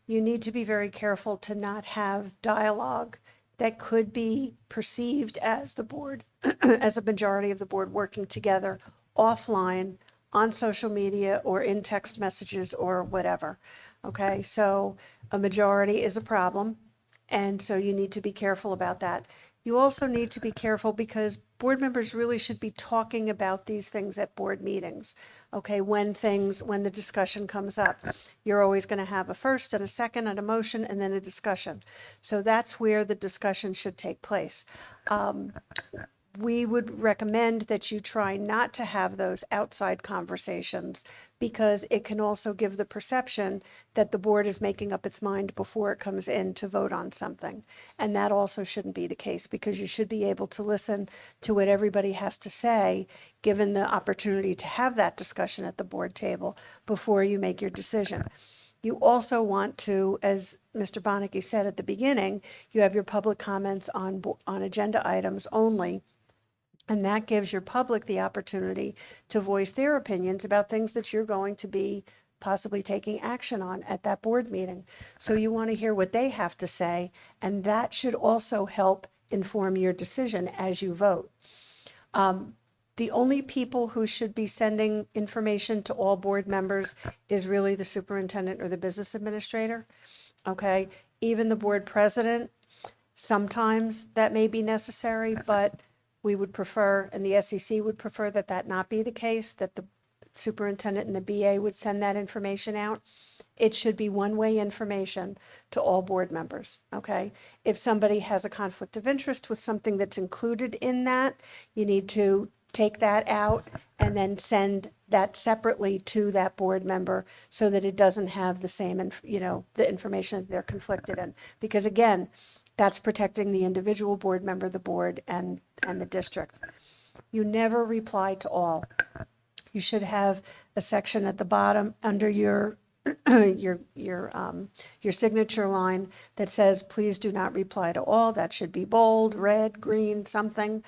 S6: you need to be very careful to not have dialogue that could be perceived as the board, as a majority of the board working together offline on social media or in text messages or whatever. Okay, so a majority is a problem, and so you need to be careful about that. You also need to be careful because board members really should be talking about these things at board meetings. Okay, when the discussion comes up, you're always going to have a first and a second and a motion and then a discussion. So that's where the discussion should take place. We would recommend that you try not to have those outside conversations because it can also give the perception that the board is making up its mind before it comes in to vote on something. And that also shouldn't be the case because you should be able to listen to what everybody has to say, given the opportunity to have that discussion at the board table before you make your decision. You also want to, as Mr. Bonnicky said at the beginning, you have your public comments on agenda items only. And that gives your public the opportunity to voice their opinions about things that you're going to be possibly taking action on at that board meeting. So you want to hear what they have to say, and that should also help inform your decision as you vote. The only people who should be sending information to all board members is really the superintendent or the business administrator. Okay, even the board president, sometimes that may be necessary, but we would prefer, and the SEC would prefer that not be the case, that the superintendent and the BA would send that information out. It should be one-way information to all board members, okay? If somebody has a conflict of interest with something that's included in that, you need to take that out and then send that separately to that board member so that it doesn't have the same, the information that they're conflicted in. Because again, that's protecting the individual board member, the board, and the district. You never reply to all. You should have a section at the bottom under your your signature line that says, please do not reply to all. That should be bold, red, green, something,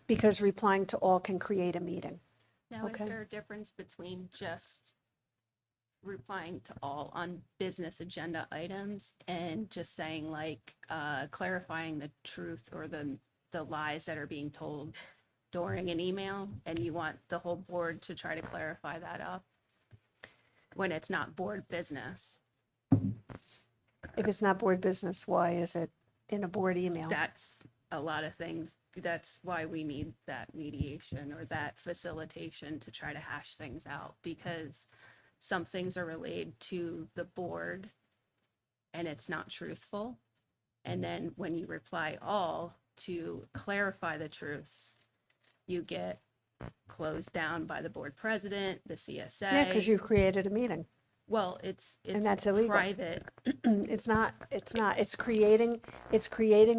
S6: because replying to all can create a meeting.
S3: Now, is
S6: Okay.
S3: there a difference between just replying to all on business agenda items and just saying like, clarifying the truth or the lies that are being told during an email, and you want the whole board to try to clarify that up when it's not board business?
S6: If it's not board business, why is it in a board email?
S3: That's a lot of things. That's why we need that mediation or that facilitation to try to hash things out, because some things are relayed to the board and it's not truthful. And then when you reply all to clarify the truths, you get closed down by the board president, the CSA.
S6: Yeah, because you've created a meeting.
S3: Well, it's
S6: that's illegal.
S3: private.
S6: It's not, it's creating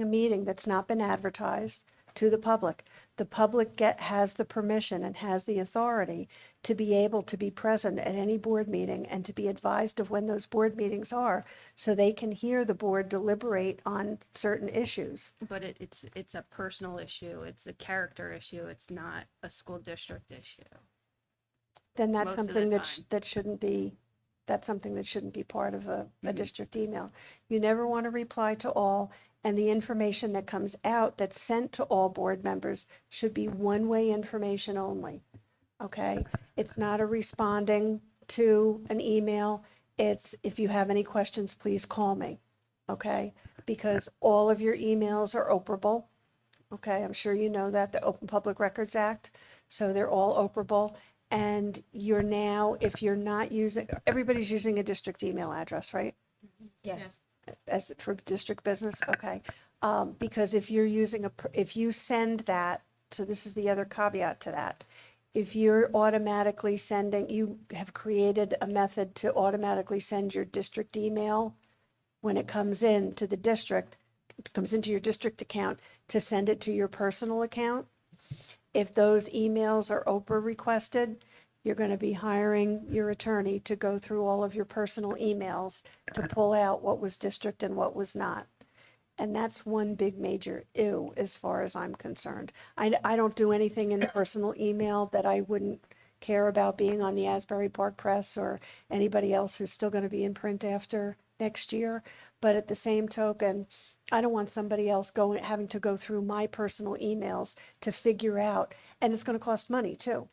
S6: a meeting that's not been advertised to the public. The public has the permission and has the authority to be able to be present at any board meeting and to be advised of when those board meetings are, so they can hear the board deliberate on certain issues.
S3: But it's a personal issue. It's a character issue. It's not a school district issue.
S6: Then that's
S3: Most of the
S6: something
S3: time.
S6: that shouldn't be, that's something that shouldn't be part of a district email. You never want to reply to all, and the information that comes out that's sent to all board members should be one-way information only, okay? It's not a responding to an email. It's, if you have any questions, please call me, okay? Because all of your emails are operable, okay? I'm sure you know that, the Open Public Records Act, so they're all operable. And you're now, if you're not using, everybody's using a district email address, right?
S8: Yes.
S6: As for district business, okay. Because if you're using if you send that, so this is the other caveat to that. If you're automatically sending, you have created a method to automatically send your district email when it comes in to the district, it comes into your district account, to send it to your personal account. If those emails are Oprah requested, you're going to be hiring your attorney to go through all of your personal emails to pull out what was district and what was not. And that's one big major ew, as far as I'm concerned. I don't do anything in personal email that I wouldn't care about being on the Asbury Park Press or anybody else who's still going to be in print after next year. But at the same token, I don't want somebody else having to go through my personal emails to figure out, and it's going to cost money too.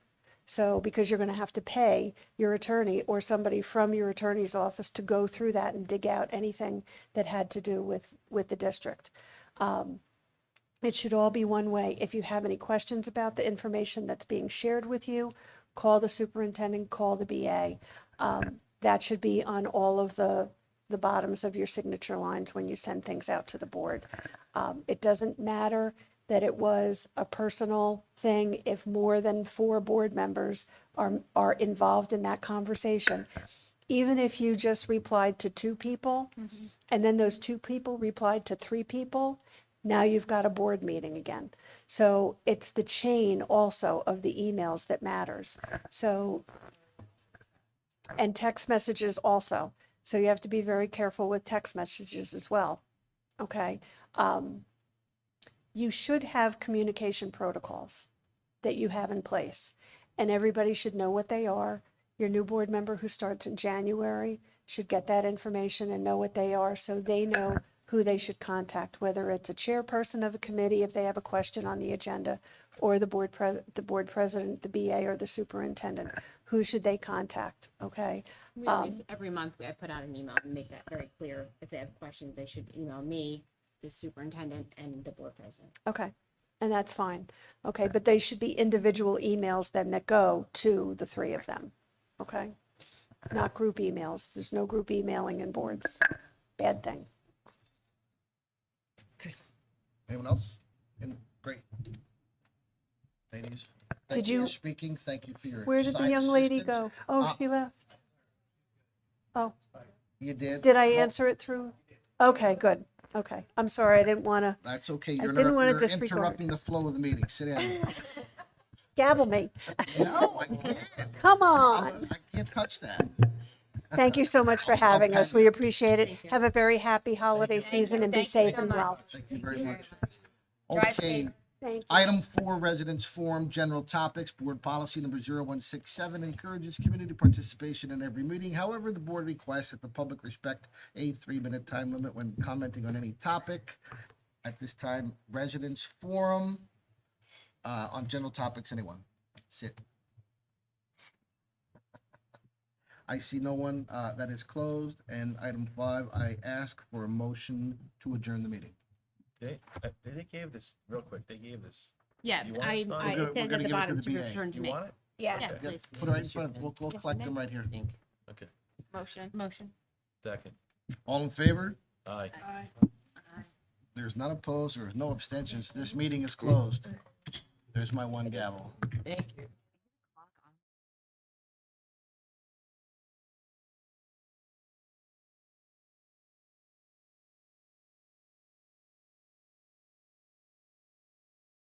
S6: So, because you're going to have to pay your attorney or somebody from your attorney's office to go through that and dig out anything that had to do with the district. It should all be one way. If you have any questions about the information that's being shared with you, call the superintendent, call the BA. That should be on all of the bottoms of your signature lines when you send things out to the board. It doesn't matter that it was a personal thing if more than 4 board members are involved in that conversation. Even if you just replied to 2 people, and then those 2 people replied to 3 people, now you've got a board meeting again. So it's the chain also of the emails that matters. So, and text messages also. So you have to be very careful with text messages as well, okay? You should have communication protocols that you have in place, and everybody should know what they are. Your new board member who starts in January should get that information and know what they are, so they know who they should contact, whether it's a chairperson of a committee if they have a question on the agenda, or the board president, the BA, or the superintendent. Who should they contact, okay?
S5: We always, every month, I put out an email and make that very clear. If they have questions, they should email me, the superintendent, and the board president.
S6: Okay, and that's fine. Okay, but they should be individual emails then that go to the 3 of them, okay? Not group emails. There's no group emailing in boards. Bad thing.
S2: Anyone else? Great. Ladies, thank
S6: Did
S2: you
S6: you-
S2: for speaking. Thank you for your
S6: Where did the
S2: side
S6: young lady
S2: assistance.
S6: go? Oh, she left. Oh,
S2: You did.
S6: did I
S2: Well,
S6: answer it through? Okay, good. Okay, I'm sorry, I didn't want to.
S2: That's okay.
S6: I
S2: You're
S6: didn't wanna
S2: you're
S6: disregard.
S2: interrupting the flow of the meeting. Sit down.
S6: gavel me.
S2: No, I can't.
S6: Come on.
S2: I can't touch that.
S6: Thank you so much for having us.
S2: Okay.
S6: We appreciate it.
S5: Thank you.
S6: Have a very happy holiday season and be
S8: Thank you
S6: safe
S8: so
S6: and
S8: much.
S6: well.
S2: Thank you very much.
S8: Drive
S2: Okay,
S8: safe.
S6: Thank you.
S2: item 4, residents forum, general topics, board policy number 0167 encourages community participation in every meeting. However, the board requests that the public respect a 3-minute time limit when commenting on any topic. At this time, residents forum, on general topics, anyone? Sit. I see no one, that is closed. And item 5, I ask for a motion to adjourn the meeting.
S1: They gave this, real quick, they gave this.
S5: Yeah,
S1: You want
S5: I,
S1: it, Scott?
S5: I,
S2: We're
S5: it
S2: gonna
S5: says at
S2: give it
S5: the
S2: to
S5: bottom
S2: the
S5: to
S2: BA.
S5: return to
S1: You
S5: me.
S1: want it?
S8: Yeah.
S5: Yes,
S2: Yeah,
S5: please.
S2: put it right in front, we'll
S5: Yes,
S2: collect them
S5: ma'am.
S2: right here.
S1: Okay,
S3: Motion.
S5: Motion.
S2: All in favor?
S1: aye.
S2: There's none opposed, there's no abstentions. This meeting is closed. There's my one gavel.
S5: Thank you.